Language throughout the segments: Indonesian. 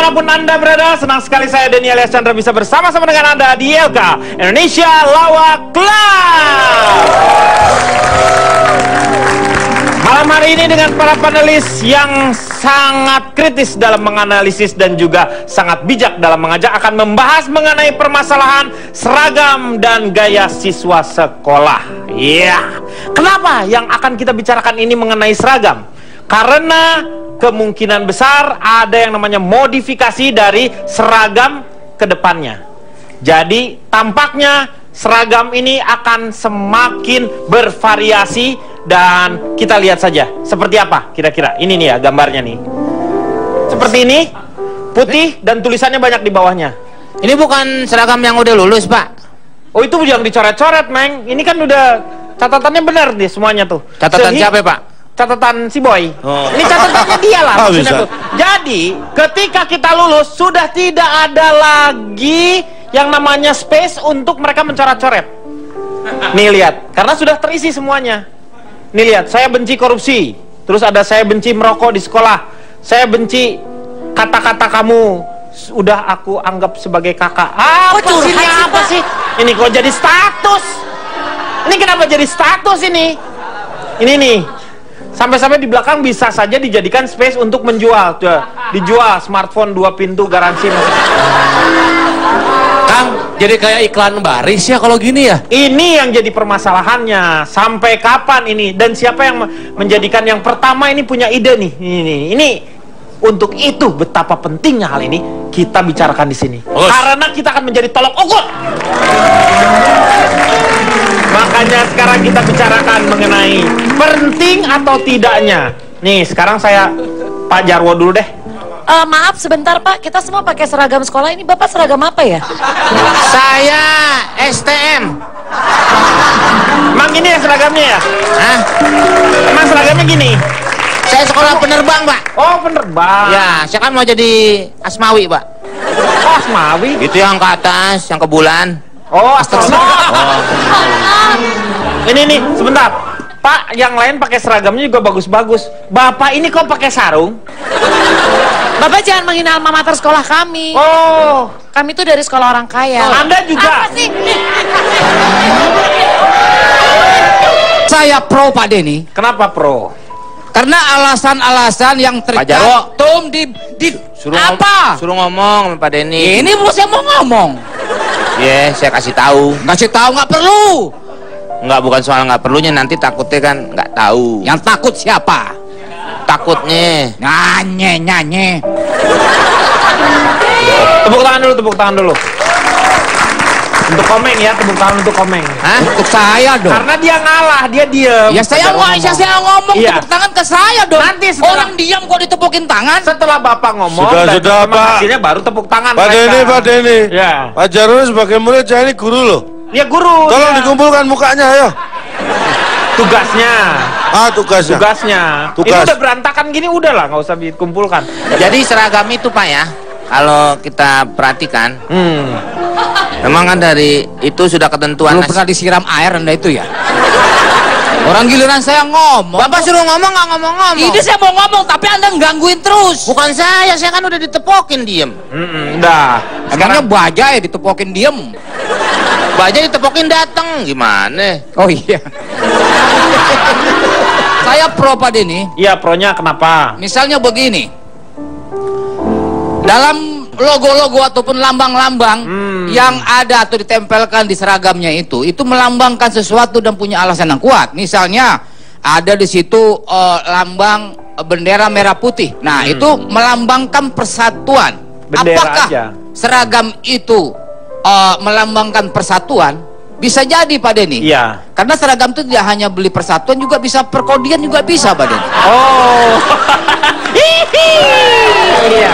dimanapun Anda berada, senang sekali saya Denny alias Chandra bisa bersama-sama dengan Anda di ILK Indonesia Lawak Club. Malam hari ini dengan para panelis yang sangat kritis dalam menganalisis dan juga sangat bijak dalam mengajak, akan membahas mengenai permasalahan seragam dan gaya siswa sekolah. Iya, kenapa yang akan kita bicarakan ini mengenai seragam? Karena kemungkinan besar ada yang namanya modifikasi dari seragam ke depannya. Jadi tampaknya seragam ini akan semakin bervariasi dan kita lihat saja seperti apa kira-kira. Ini nih ya gambarnya nih. Seperti ini, putih dan tulisannya banyak di bawahnya. Ini bukan seragam yang udah lulus, Pak. Oh, itu yang dicoret-coret, Meng. Ini kan udah catatannya benar nih semuanya tuh. Catatan siapa, Pak? Catatan si Boy. Oh. Ini catatannya dia lah maksudnya bisa. tuh. Jadi ketika kita lulus sudah tidak ada lagi yang namanya space untuk mereka mencoret-coret. Nih lihat, karena sudah terisi semuanya. Nih lihat, saya benci korupsi. Terus ada saya benci merokok di sekolah. Saya benci kata-kata kamu udah aku anggap sebagai kakak. Apa sih ini, apa sih? Ini kok jadi status? Ini kenapa jadi status ini? Ini nih. Sampai-sampai di belakang bisa saja dijadikan space untuk menjual. Tuh, dijual smartphone 2 pintu garansi. Kang, jadi kayak iklan baris ya kalau gini ya? Ini yang jadi permasalahannya. Sampai kapan ini? Dan siapa yang menjadikan yang pertama ini punya ide nih? Ini untuk itu betapa pentingnya hal ini kita bicarakan di sini. Karena kita akan menjadi tolok ukur. Makanya sekarang kita bicarakan mengenai penting atau tidaknya. Nih, sekarang saya Pak Jarwo dulu deh. Maaf sebentar Pak, kita semua pakai seragam sekolah. Ini Bapak seragam apa ya? Saya STM. Emang gini ya seragamnya ya? Hah? Emang seragamnya gini? Saya sekolah penerbang, Pak. Oh, penerbang. Ya, saya kan mau jadi asmawi, Pak. Oh, asmawi. Itu yang ke atas, yang ke bulan. Oh, astronot. Ini nih, sebentar. Pak, yang lain pakai seragamnya juga bagus-bagus. Bapak ini kok pakai sarung? Bapak jangan menghina alma mater sekolah kami. Oh, Kami tuh dari sekolah orang kaya. Anda juga. Apa sih? Saya pro Pak Denny Kenapa pro? karena alasan-alasan yang Jarwo. tercantum di Suruh apa? Suruh ngomong sama Pak Denny. Ini bos saya mau ngomong. Ya, saya kasih tahu. Ngasih tahu nggak perlu. Enggak, bukan soal nggak perlunya, nanti takutnya kan nggak tahu. Yang takut siapa? Takutnya. Nyanyi. Tepuk tangan dulu. Untuk Komeng ya, tepuk tangan untuk Komeng. Hah? Untuk saya dong. Karena dia ngalah, dia diem. Ya saya ngomong Iya. tepuk tangan ke saya dong. Nanti setelah- Orang diam kok ditepukin tangan. Setelah Bapak ngomong Sudah, dan sudah, memang Pak. hasilnya baru tepuk tangan Pak mereka. Denny, Ya. Pak Jarwo sebagai murid, saya ini guru loh. Ya guru. Tolong ya. dikumpulkan mukanya, ayo. Tugasnya. Tugasnya. Tugas. Ini udah berantakan gini, udah lah, nggak usah dikumpulkan. Jadi seragam itu, Pak, ya, kalau kita perhatikan, memang kan dari itu sudah ketentuan. Belum pernah disiram air Anda itu ya. Orang giliran saya ngomong. Bapak suruh ngomong nggak ngomong-ngomong. Ini saya mau ngomong tapi Anda gangguin terus. Bukan saya kan udah ditepokin diem. Udah. Emangnya baja ya ditepokin diem. Baja ditepokin datang, gimana? Oh iya. Saya pro Pak Denny. Iya, pronya kenapa? Misalnya begini, dalam logo-logo ataupun lambang-lambang yang ada atau ditempelkan di seragamnya itu melambangkan sesuatu dan punya alasan yang kuat. Misalnya ada di situ lambang bendera merah putih. Nah, itu melambangkan persatuan. Bendera Apakah aja. seragam itu melambangkan persatuan? Bisa jadi Pak Denny. Iya. Karena seragam itu tidak hanya beli persatuan, juga bisa perkodian, juga bisa Pak Denny. Oh. Iya.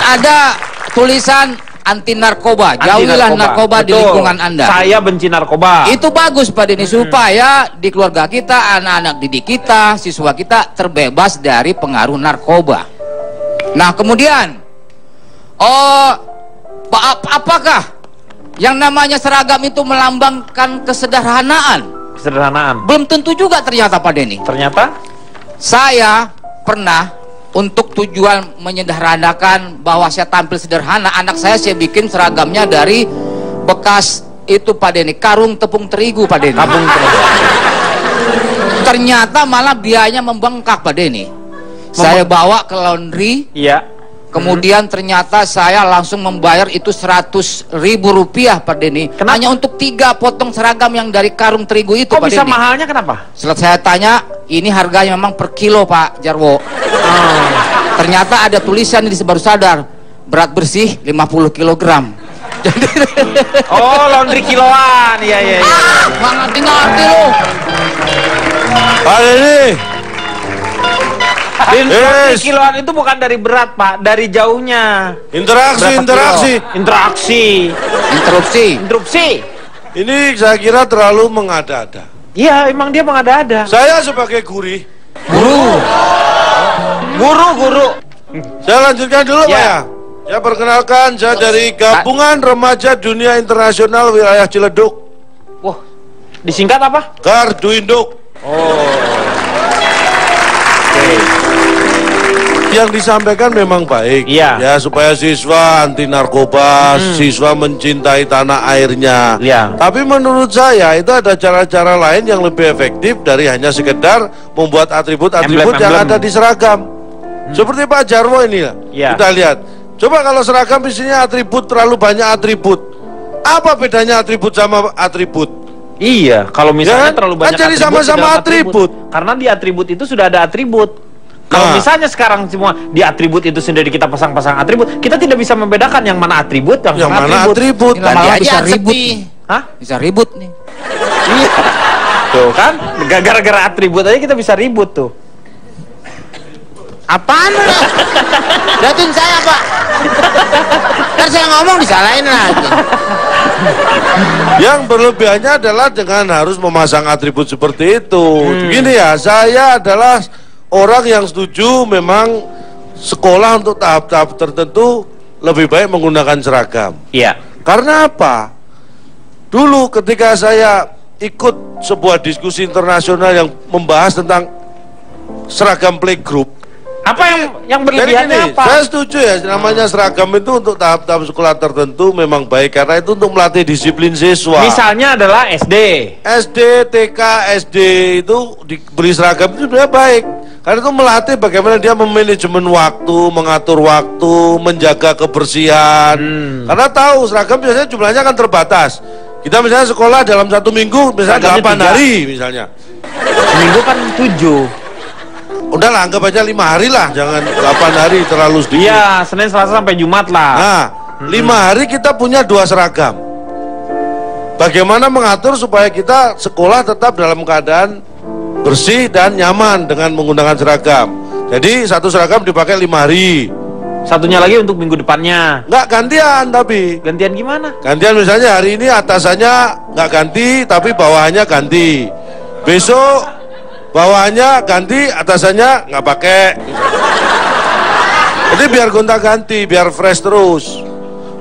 Ada tulisan anti narkoba, jauhilah narkoba di Betul. lingkungan Anda. Saya benci narkoba. Itu bagus Pak Denny, supaya di keluarga kita, anak-anak didik kita, siswa kita terbebas dari pengaruh narkoba. Nah, kemudian apakah yang namanya seragam itu melambangkan kesederhanaan? Kesederhanaan. Belum tentu juga ternyata Pak Denny. Ternyata Saya pernah untuk tujuan menyederhanakan bahwa saya tampil sederhana, anak saya bikin seragamnya dari bekas itu Pak Denny, karung tepung terigu Pak Denny. Tabung terigu. Ternyata malah biayanya membengkak Pak Denny. Saya bawa ke laundry. Iya. Kemudian ternyata saya langsung membayar itu 100.000 rupiah Pak Denny. Kenapa? Hanya untuk 3 potong seragam yang dari karung terigu itu. Kok Pak bisa Denny. mahalnya kenapa? Setelah saya tanya, ini harganya memang per kilo Pak Jarwo. Ternyata ada tulisan di baru sadar, berat bersih 50 kg. Oh, laundry kiloan. Iya, iya, iya. Nggak ngerti-ngerti lu. Pak Denny. Laundry kiloan itu bukan dari berat, Pak, dari jauhnya. Interaksi. Interupsi. Ini saya kira terlalu mengada-ada. Iya, emang dia mengada-ada. Saya sebagai guru. Guru. Saya lanjutkan dulu Pak Ya. ya. Ya perkenalkan, saya dari Gabungan Remaja Dunia Internasional Wilayah Ciledug. Wah, disingkat apa? Garduinduk. Yang disampaikan memang baik. Iya. Ya supaya siswa anti narkoba, siswa mencintai tanah airnya. Iya. Tapi menurut saya itu ada cara-cara lain yang lebih efektif dari hanya sekedar membuat atribut-atribut yang Emblem-emblem. ada di seragam. Seperti Pak Jarwo ini lah. Iya. Kita lihat. Coba kalau seragam isinya atribut, terlalu banyak atribut. Apa bedanya atribut sama atribut? Iya, kalau misalnya Ya, terlalu kan banyak jadi sama-sama dalam atribut. Karena di atribut itu sudah ada atribut. Kalau Nah. misalnya sekarang semua di atribut itu sendiri kita pasang-pasang atribut, kita tidak bisa membedakan yang mana atribut, yang mana atribut. Ini lama-lama Ganti bisa aja ribut sepi. nih. Hah? Bisa ribut nih. Iya. Tuh kan, gara-gara atribut aja kita bisa ribut tuh. Apaan lu? Liatin saya Pak. Kan saya ngomong disalahin lagi. Yang berlebihannya adalah dengan harus memasang atribut seperti itu. Gini ya, saya adalah orang yang setuju memang sekolah untuk tahap-tahap tertentu lebih baik menggunakan seragam. Iya. Karena apa? Dulu ketika saya ikut sebuah diskusi internasional yang membahas tentang seragam playgroup. Apa yang berlebihannya Jadi gini, apa? saya setuju ya, namanya seragam itu untuk tahap-tahap sekolah tertentu memang baik karena itu untuk melatih disiplin siswa. Misalnya adalah SD. SD, TK, SD itu diberi seragam itu sebenarnya baik. Karena itu melatih bagaimana dia memanajemen waktu, mengatur waktu, menjaga kebersihan. Karena tahu seragam biasanya jumlahnya kan terbatas. Kita misalnya sekolah dalam 1 minggu, misalnya Seragamnya 8 hari misalnya. Seminggu kan 7. Udahlah anggap aja 5 hari lah, jangan 8 hari terlalu sedikit. Iya, Senin, Selasa sampai Jumat lah. Nah, 5 hari kita punya 2 seragam. Bagaimana mengatur supaya kita sekolah tetap dalam keadaan bersih dan nyaman dengan menggunakan seragam. Jadi 1 seragam dipakai 5 hari. Satunya lagi untuk minggu depannya. Nggak gantian tapi. Gantian gimana? Gantian misalnya hari ini atasannya nggak ganti tapi bawahannya ganti. Besok bawahannya ganti, atasannya nggak pakai. Jadi biar gonta-ganti, biar fresh terus.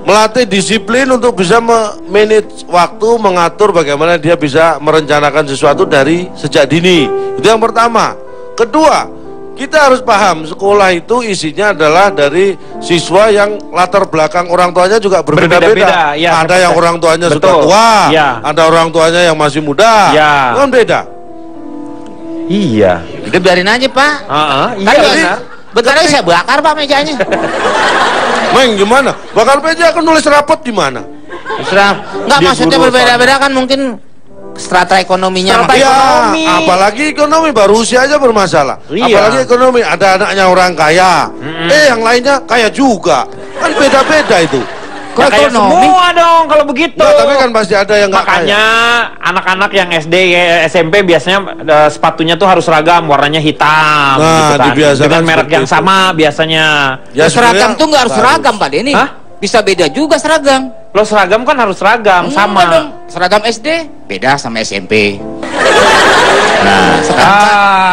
Melatih disiplin untuk bisa manage waktu, mengatur bagaimana dia bisa merencanakan sesuatu dari sejak dini. Itu yang pertama. Kedua, kita harus paham sekolah itu isinya adalah dari siswa yang latar belakang orang tuanya juga berbeda-beda. Ya, ada yang orang tuanya sudah betul. tua, Ya. ada orang tuanya yang masih muda. Ya. Kan beda. Iya. Udah biarin aja Pak. Iya Kan benar. bentar lagi saya bakar Pak mejanya. Meng gimana? Bakal meja akan nulis rapot di mana? Enggak, Dia maksudnya guru berbeda-beda kan mungkin strata ekonominya. Strata Iya, ekonomi. apalagi ekonomi baru usia aja bermasalah. Iya. Apalagi ekonomi, ada anaknya orang kaya. Yang lainnya kaya juga. Kan beda-beda itu. Ya, kayak semua dong kalau begitu. Nah, tapi kan pasti ada yang nggak Makanya anak-anak yang SD, SMP biasanya sepatunya tuh harus seragam, warnanya hitam. Nah, gitu kan. dibiasakan Dengan merek seperti yang itu. sama biasanya. Ya, seragam sebenarnya tuh nggak harus bagus. seragam Pak Denny. Hah? Bisa beda juga seragam. Lo seragam kan harus seragam, Enggak sama. dong. Seragam SD beda sama SMP.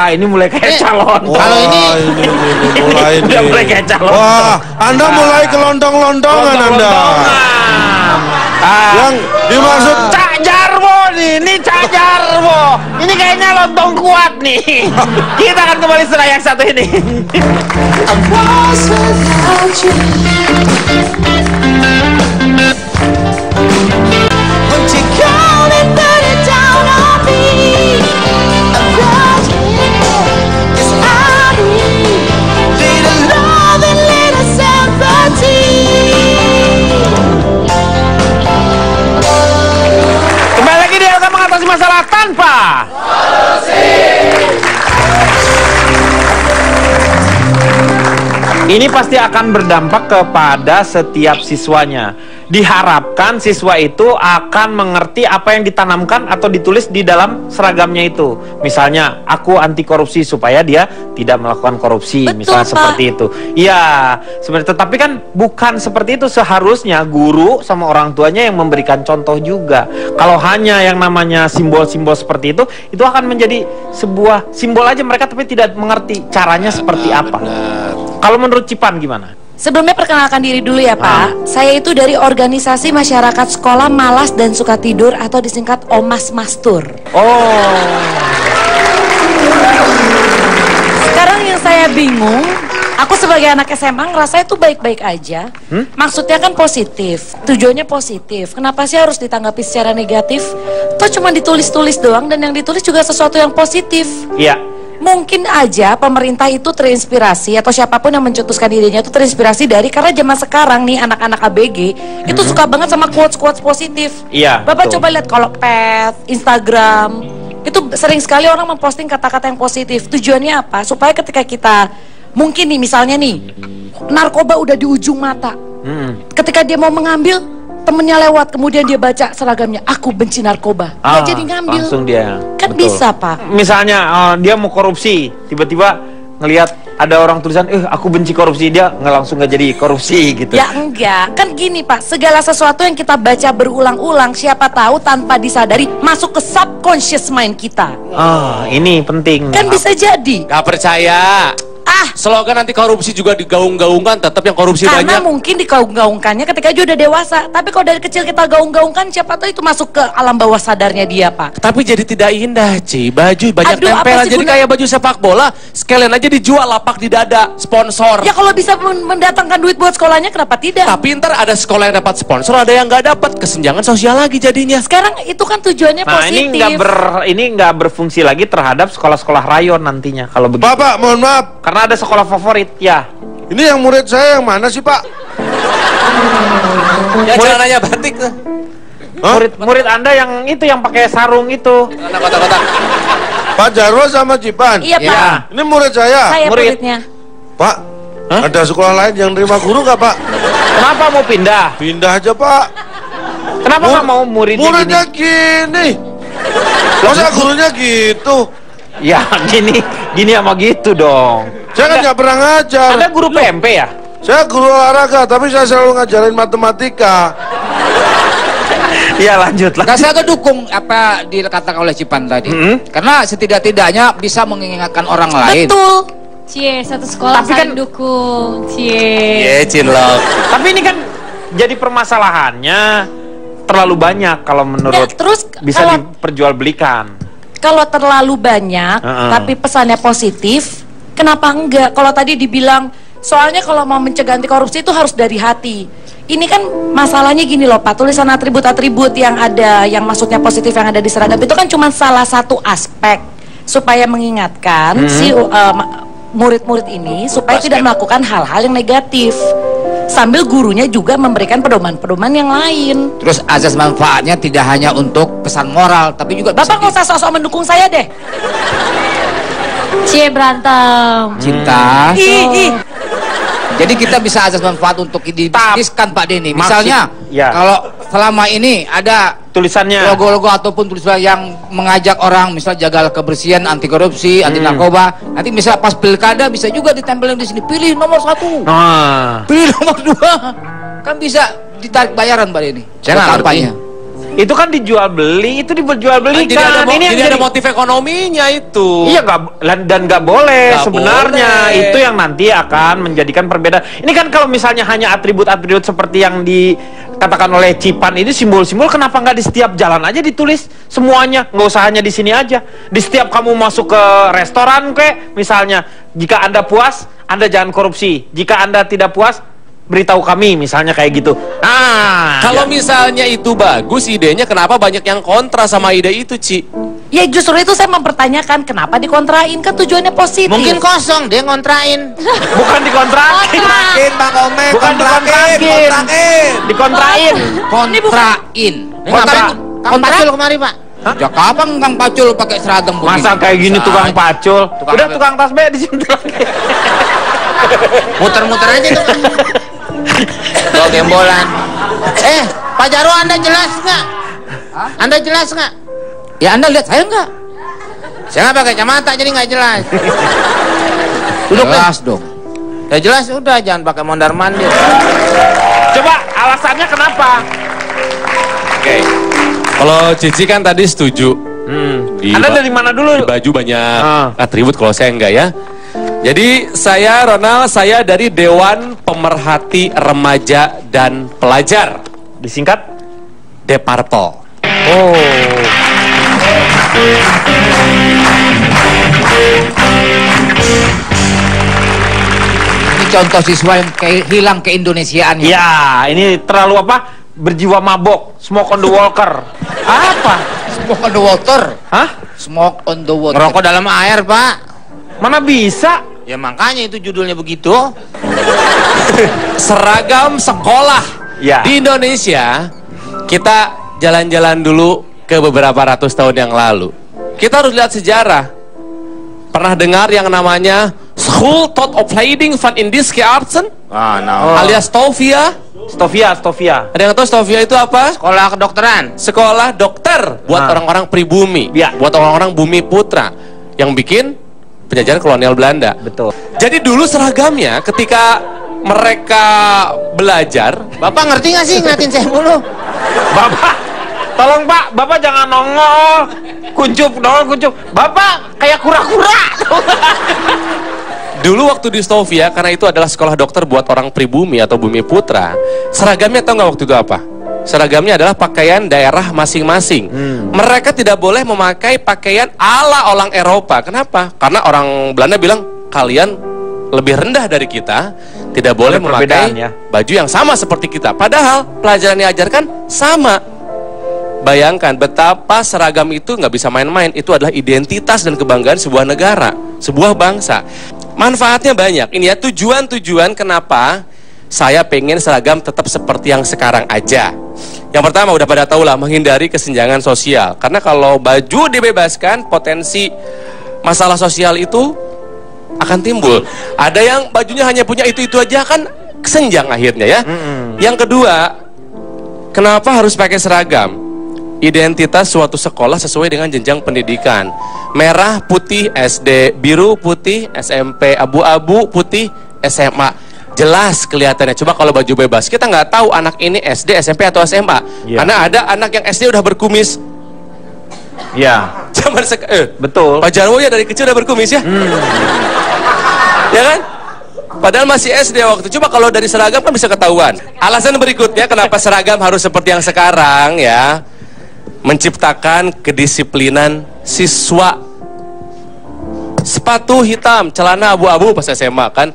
Ini mulai kayak calon. Wah, Kalau ini mulai Udah nih. mulai kayak calon. Wah, Anda mulai kelondong-londongan Anda. Londong-londongan. Yang dimaksud Cak Jarwo nih, ini Cak Jarwo. Oh, ini kayaknya lontong kuat nih. Kita akan kembali setelah yang satu ini. Kembali lagi dia akan mengatasi masalah tanpa ini pasti akan berdampak kepada setiap siswanya. Diharapkan siswa itu akan mengerti apa yang ditanamkan atau ditulis di dalam seragamnya itu. Misalnya, aku anti korupsi supaya dia tidak melakukan korupsi. Betul, misalnya Pak. seperti itu. Iya, seperti itu. Tapi kan bukan seperti itu. Seharusnya guru sama orang tuanya yang memberikan contoh juga. Kalau hanya yang namanya simbol-simbol seperti itu akan menjadi sebuah simbol aja mereka tapi tidak mengerti caranya seperti apa. Kalau menurut Cipan gimana? Sebelumnya perkenalkan diri dulu ya Pak. Saya itu dari organisasi masyarakat sekolah malas dan suka tidur atau disingkat Omas Mastur. Oh. Sekarang yang saya bingung, aku sebagai anak SMA ngerasa itu baik-baik aja. Maksudnya kan positif, tujuannya positif. Kenapa sih harus ditanggapi secara negatif? Toh cuma ditulis-tulis doang dan yang ditulis juga sesuatu yang positif. Iya. Mungkin aja pemerintah itu terinspirasi atau siapapun yang mencetuskan idenya itu terinspirasi dari karena zaman sekarang nih anak-anak ABG itu suka banget sama quotes-quotes positif. Iya, Bapak betul. coba lihat kalau pet, Instagram itu sering sekali orang memposting kata-kata yang positif. Tujuannya apa? Supaya ketika kita mungkin nih misalnya nih narkoba udah di ujung mata. Ketika dia mau mengambil temennya lewat, kemudian dia baca seragamnya, aku benci narkoba. Dia jadi ngambil. Langsung dia. Kan Betul. bisa Pak. Misalnya dia mau korupsi, tiba-tiba ngelihat ada orang tulisan, aku benci korupsi, dia langsung nggak jadi korupsi gitu. Ya enggak, kan gini Pak, segala sesuatu yang kita baca berulang-ulang, siapa tahu tanpa disadari masuk ke subconscious mind kita. Ini penting. Kan bisa jadi. Gak percaya. Slogan anti korupsi juga digaung-gaungkan, tetap yang korupsi Karena banyak. mungkin digaung-gaungkannya ketika dia udah dewasa. Tapi kalau dari kecil kita gaung-gaungkan, siapa tahu itu masuk ke alam bawah sadarnya dia Pak. Tapi jadi tidak indah, Ci. Baju banyak Aduh, apa tempelan, sih jadi guna- kayak baju sepak bola. Sekalian aja dijual lapak di dada, sponsor. Ya kalau bisa mendatangkan duit buat sekolahnya, kenapa tidak? Tapi ntar ada sekolah yang dapat sponsor, ada yang nggak dapat. Kesenjangan sosial lagi jadinya. Sekarang itu kan tujuannya Nah, positif. ini nggak berfungsi lagi terhadap sekolah-sekolah rayon nantinya kalau begitu. Pak, mohon maaf. Karena ada sekolah favorit, ya. Ini yang murid saya yang mana sih, Pak? Ya celananya batik tuh. Murid Anda yang itu yang pakai sarung itu. Celana kotak-kotak. Pak Jarwo sama Cipan. Iya Pak, Ya. Ini murid saya. saya murid. muridnya. Pak, ada sekolah lain yang nerima guru nggak, Pak? Kenapa mau pindah? Pindah aja, Pak. Kenapa nggak mau muridnya Muridnya gini. Masa gurunya gitu? gini? Ya, gini sama gitu dong. Saya kan nggak pernah ngajar. Ada guru PMP ya? Saya guru olahraga, tapi saya selalu ngajarin matematika. Iya, lanjutlah. Nah, saya dukung apa dikatakan oleh Cipan tadi. Karena setidak-tidaknya bisa mengingatkan orang lain. Betul. Cie, satu sekolah Tapi saling kan- dukung. Cie. Cinlok. Tapi ini kan jadi permasalahannya terlalu banyak kalau menurut Ya, terus bisa kalau- diperjualbelikan. Kalau terlalu banyak, tapi pesannya positif, kenapa enggak? Kalau tadi dibilang, soalnya kalau mau mencegah anti korupsi itu harus dari hati. Ini kan masalahnya gini loh Pak, tulisan atribut-atribut yang ada, yang maksudnya positif yang ada di seragam itu kan cuma salah satu aspek supaya mengingatkan si murid-murid ini supaya tidak melakukan hal-hal yang negatif. Sambil gurunya juga memberikan pedoman-pedoman yang lain. Terus azas manfaatnya tidak hanya untuk pesan moral, tapi juga Bapak nggak usah sok-sok mendukung saya deh. Cie berantem. cinta. Ih. Jadi kita bisa azas manfaat untuk dibisniskan Pak Denny. Misalnya, ya. kalau selama ini ada Tulisannya. logo-logo ataupun tulisan yang mengajak orang, misal jaga kebersihan, anti korupsi, anti narkoba. Nanti misal pas pilkada bisa juga ditempelin di sini, pilih nomor 1, Nah, pilih nomor 2. Kan bisa ditarik bayaran Pak Denny. Saya nggak Kampanye. Itu kan dijual beli, itu dijual belikan. Jadi ada motif ekonominya itu. Iya, dan nggak boleh Nggak sebenarnya. boleh. Itu yang nanti akan menjadikan perbedaan. Ini kan kalau misalnya hanya atribut-atribut seperti yang dikatakan oleh Cipan itu simbol-simbol, kenapa nggak di setiap jalan aja ditulis semuanya? Nggak usah hanya di sini aja. Di setiap kamu masuk ke restoran kayak misalnya, jika Anda puas, Anda jangan korupsi. Jika Anda tidak puas, beritahu kami, misalnya kayak gitu. Nah, Kalau misalnya itu bagus idenya, kenapa banyak yang kontra sama ide itu, Ci? Ya justru itu saya mempertanyakan kenapa dikontrain, kan tujuannya positif. Mungkin kosong dia ngontrain. bukan dikontrakin. Bang Ome, Bukan dikontrakin. Dikontrain. Kontrain. Ngapain Kang Pacul kemari, Pak? Ya kapan Kang Pacul pakai seragam begini? Masa kayak gini tukang pacul? Tukang Udah apa? tukang tasbih di sini lagi. Muter-muter aja tuh. Tuh gembolan. Pak Jarwo, Anda jelas nggak? Anda jelas nggak? Ya Anda lihat saya enggak? Saya nggak pakai kacamata jadi nggak jelas. Duduk deh. Jelas dong. Ya jelas udah, jangan pakai mondar mandir. Coba alasannya kenapa? Oke. Kalau Cici kan tadi setuju. Anda dari mana dulu? Di baju banyak atribut, kalau saya enggak ya. Jadi Ronald, saya dari Dewan Pemerhati Remaja dan Pelajar. Disingkat? Deparpol. Oh. Ini contoh siswa yang hilang keindonesiaan. Ya, ini terlalu apa? Berjiwa mabok, smoke on the walker. Apa? Smoke on the water. Hah? Smoke on the water. Ngerokok dalam air, Pak. Mana bisa? Ya makanya itu judulnya begitu. Seragam sekolah Ya. di Indonesia, kita jalan-jalan dulu ke beberapa ratus tahun yang lalu. Kita harus lihat sejarah. Pernah dengar yang namanya School Thought of Hiding Fun in Disque Artsen? Alias Stovia? Stovia. Ada yang tahu Stovia itu apa? Sekolah kedokteran. Sekolah dokter buat orang-orang pribumi, Ya. buat orang-orang bumi putra yang bikin penjajahan kolonial Belanda. Betul. Jadi dulu seragamnya ketika mereka belajar, Bapak ngerti nggak sih ngeliatin saya mulu? Bapak, tolong Pak, Bapak jangan nongol. Kuncup. Bapak kayak kura-kura. dulu waktu di Stovia, karena itu adalah sekolah dokter buat orang pribumi atau bumi putra, seragamnya tahu nggak waktu itu apa? Seragamnya adalah pakaian daerah masing-masing. Mereka tidak boleh memakai pakaian ala orang Eropa. Kenapa? Karena orang Belanda bilang, kalian lebih rendah dari kita, tidak boleh Ada memakai perbedaan ya. baju yang sama seperti kita. Padahal pelajaran yang diajarkan sama. Bayangkan betapa seragam itu nggak bisa main-main. Itu adalah identitas dan kebanggaan sebuah negara, sebuah bangsa. Manfaatnya banyak. Ini ya tujuan-tujuan kenapa saya pengen seragam tetap seperti yang sekarang aja. Yang pertama udah pada tahu lah, menghindari kesenjangan sosial. Karena kalau baju dibebaskan, potensi masalah sosial itu akan timbul. Ada yang bajunya hanya punya itu aja, kan kesenjang akhirnya ya. Yang kedua, kenapa harus pakai seragam? Identitas suatu sekolah sesuai dengan jenjang pendidikan. Merah putih SD, biru putih SMP, abu-abu putih SMA. Jelas kelihatannya. Coba kalau baju bebas, kita nggak tahu anak ini SD, SMP atau SMA. Karena ada anak yang SD udah berkumis. Ya. Zaman Betul. Pak Jarwo ya dari kecil udah berkumis ya. Ya kan? Padahal masih SD waktu. Coba kalau dari seragam kan bisa ketahuan. Alasan berikutnya kenapa seragam harus seperti yang sekarang ya, menciptakan kedisiplinan siswa. Sepatu hitam, celana abu-abu pas SMA kan.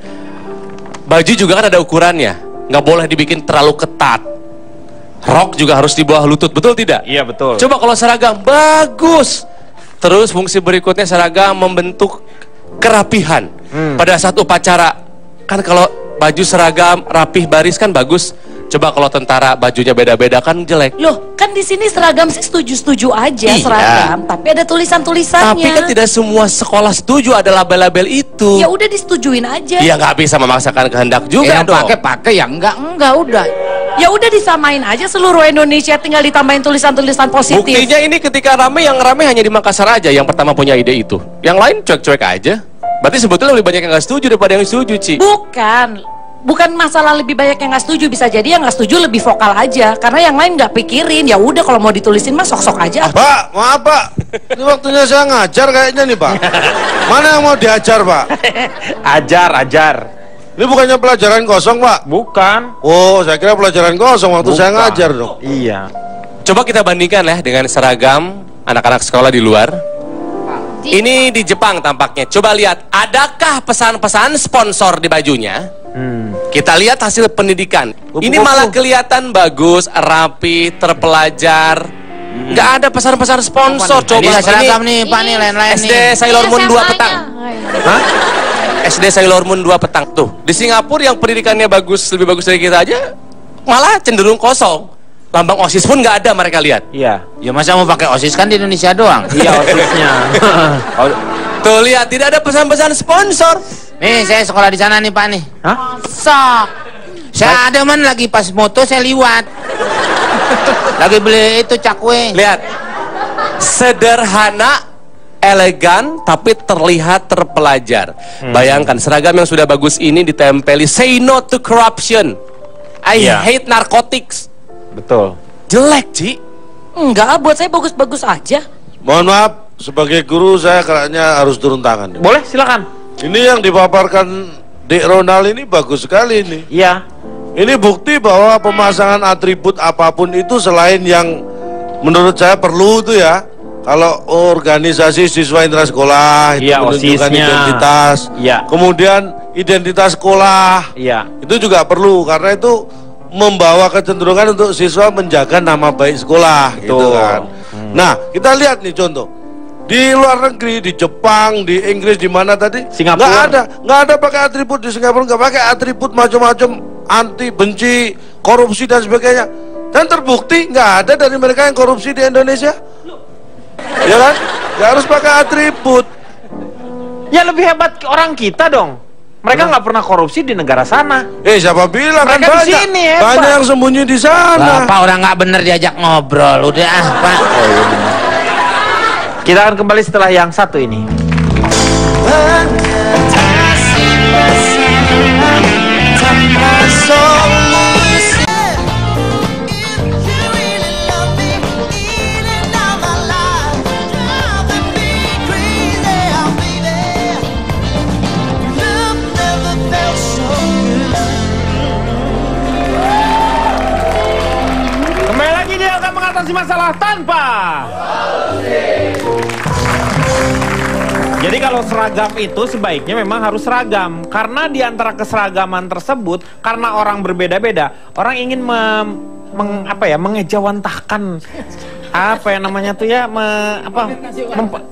Baju juga kan ada ukurannya, nggak boleh dibikin terlalu ketat. Rok juga harus di bawah lutut, betul tidak? Iya betul. Coba kalau seragam, bagus. Terus fungsi berikutnya seragam membentuk kerapihan pada saat upacara. Kan kalau baju seragam rapih baris kan bagus. Coba kalau tentara bajunya beda-beda kan jelek. Loh, kan di sini seragam sih setuju-setuju aja Iya. seragam, tapi ada tulisan-tulisannya. Tapi kan tidak semua sekolah setuju ada label-label itu. Ya udah disetujuin aja. Ya nggak bisa memaksakan kehendak juga Yang dong. pakai ya enggak udah. Ya udah disamain aja seluruh Indonesia, tinggal ditambahin tulisan-tulisan positif. Buktinya ini ketika rame, yang rame hanya di Makassar aja yang pertama punya ide itu. Yang lain cuek-cuek aja. Berarti sebetulnya lebih banyak yang nggak setuju daripada yang setuju, Ci. Bukan. bukan masalah lebih banyak yang nggak setuju, bisa jadi yang nggak setuju lebih vokal aja karena yang lain nggak pikirin. Ya udah kalau mau ditulisin mah sok-sok aja. Pak, maaf Pak, ini waktunya saya ngajar kayaknya nih Pak. Mana yang mau diajar Pak? Ajar. Ini bukannya pelajaran kosong Pak? Bukan. Oh, saya kira pelajaran kosong waktu saya ngajar dong. Iya. Coba kita bandingkan ya dengan seragam anak-anak sekolah di luar. Ini di Jepang tampaknya. Coba lihat, adakah pesan-pesan sponsor di bajunya? Kita lihat hasil pendidikan. Ini malah kelihatan bagus, rapi, terpelajar. Nggak ada pesan-pesan sponsor. Coba Ini seragam nih Pak nih, lain-lain nih. SD Sailor Moon 2 petang. Hah? SD Sailor Moon 2 petang. Tuh, di Singapura yang pendidikannya bagus, lebih bagus dari kita aja, malah cenderung kosong. Lambang OSIS pun nggak ada mereka lihat. Iya. Ya masa mau pakai OSIS kan di Indonesia doang. Iya OSISnya. Tuh lihat, tidak ada pesan-pesan sponsor. Nih saya sekolah di sana nih Pak nih. Hah? Sok. Saya ada man lagi pas moto saya liwat. Lagi beli itu cakwe. Lihat, sederhana, elegan, tapi terlihat terpelajar. Bayangkan seragam yang sudah bagus ini ditempeli "Say no to corruption, I hate narcotics". Betul. Jelek, Ci. Enggak, buat saya bagus-bagus aja. Mohon maaf, sebagai guru saya kayaknya harus turun tangan. Boleh, silakan. Ini yang dipaparkan Dik Ronald ini bagus sekali ini. Iya. Ini bukti bahwa pemasangan atribut apapun itu selain yang menurut saya perlu itu ya. Kalau organisasi siswa intrasekolah itu Iya, menunjukkan OSIS-nya. identitas. Iya. Kemudian identitas sekolah. Iya. Itu juga perlu karena itu membawa kecenderungan untuk siswa menjaga nama baik sekolah gitu kan. Nah, kita lihat nih contoh. Di luar negeri, di Jepang, di Inggris, di mana tadi? Singapura. Nggak ada pakai atribut. Di Singapura nggak pakai atribut macam-macam, anti, benci, korupsi dan sebagainya. Dan terbukti nggak ada dari mereka yang korupsi di Indonesia. Ya kan? Nggak harus pakai atribut. Ya lebih hebat orang kita dong. Mereka nggak pernah korupsi di negara sana. Siapa bilang kan Mereka di banyak, sini hebat. banyak yang sembunyi di sana. Bapak orang nggak bener diajak ngobrol. Udah ah Pak. Kita akan kembali setelah yang satu ini. Kembali lagi, dia akan mengatasi masalah tanpa. Jadi kalau seragam itu sebaiknya memang harus seragam. Karena di antara keseragaman tersebut, karena orang berbeda-beda, orang ingin mengejawantahkan apa yang namanya tuh ya,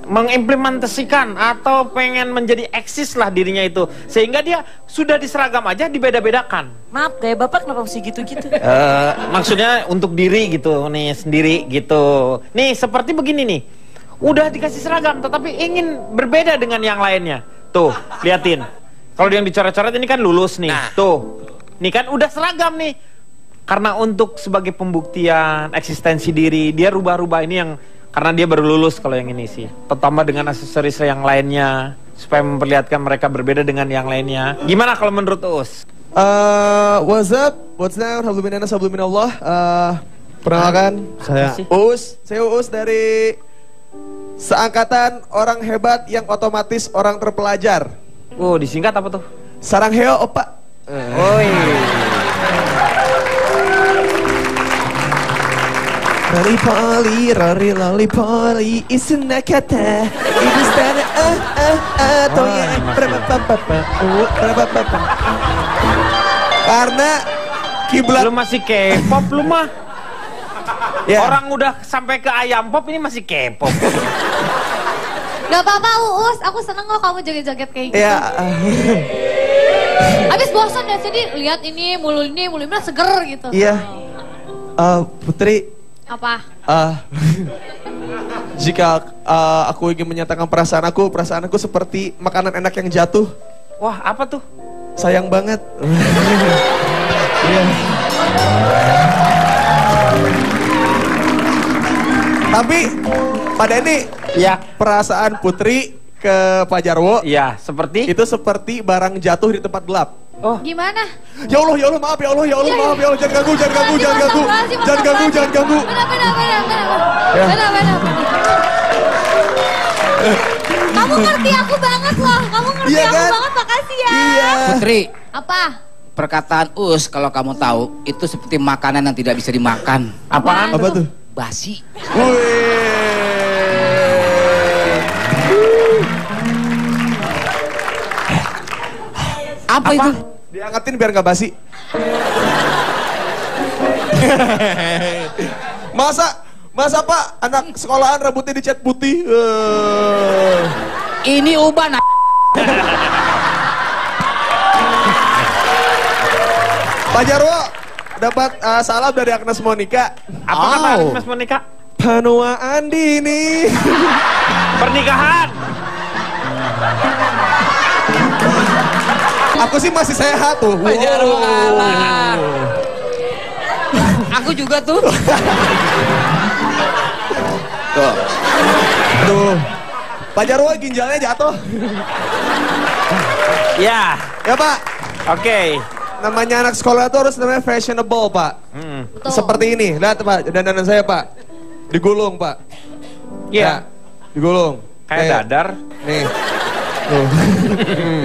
mengimplementasikan atau pengen menjadi eksis lah dirinya itu. Sehingga dia sudah diseragam aja dibeda-bedakan. Maaf, gaya bapak kenapa mesti gitu-gitu? Maksudnya untuk diri gitu nih, sendiri gitu. Nih seperti begini nih. Udah dikasih seragam tetapi ingin berbeda dengan yang lainnya. Tuh, liatin. Kalau yang dicoret-coret ini kan lulus nih. Tuh. Nih kan udah seragam nih. Karena untuk sebagai pembuktian eksistensi diri, dia rubah-rubah ini yang karena dia baru lulus kalau yang ini sih. Tambah dengan aksesoris yang lainnya supaya memperlihatkan mereka berbeda dengan yang lainnya. Gimana kalau menurut Uus? What's up? What's down? Habluminanas, habluminallah. Perkenalkan, saya Uus. Saya Uus dari seangkatan orang hebat yang otomatis orang terpelajar. Oh, disingkat apa tuh? Sarangheo, Opa. Lollipoli, rari lollipoli, isunakata, idustana, toye, karena kiblat. Lu masih K-pop lu mah. Ya. Orang udah sampai ke ayam pop ini masih K-pop. Gak apa-apa Uus, aku seneng kok kamu joget-joget kayak gitu. Ya. Abis bosan ya, jadi lihat ini mulu seger gitu. Iya. Putri. Apa? Jika aku ingin menyatakan perasaan aku seperti makanan enak yang jatuh. Wah, apa tuh? Sayang banget. Iya. Tapi pada ini Ya. perasaan Putri ke Pak Jarwo Ya, seperti itu seperti barang jatuh di tempat gelap. Gimana? Ya Allah, maaf ya Allah, maaf ya Allah, jangan ganggu. Benar. Kamu ngerti aku banget loh, Iya kan? banget, makasih ya. Iya. Putri, Apa? perkataan Us kalau kamu tahu itu seperti makanan yang tidak bisa dimakan. Apaan? Apa tuh? Basi. Apa itu? Diangkatin biar nggak basi. Masa Pak anak sekolahan rambutnya dicat putih? Ini uban. Pak Jarwo dapat salam dari Agnes Monica. Apa kata Agnes Monica? Panua Andini. Pernikahan. Aku sih masih sehat tuh. Pak Jarwo kalah. Aku juga tuh. Tuh. Pak Jarwo ginjalnya jatuh. Ya. Ya Pak. Oke. Namanya anak sekolah itu harus namanya fashionable Pak. Betul. Seperti ini. Lihat Pak, dandanan saya Pak. Digulung Pak. Iya. Ya, digulung. Kayak dadar. Nih. Tuh.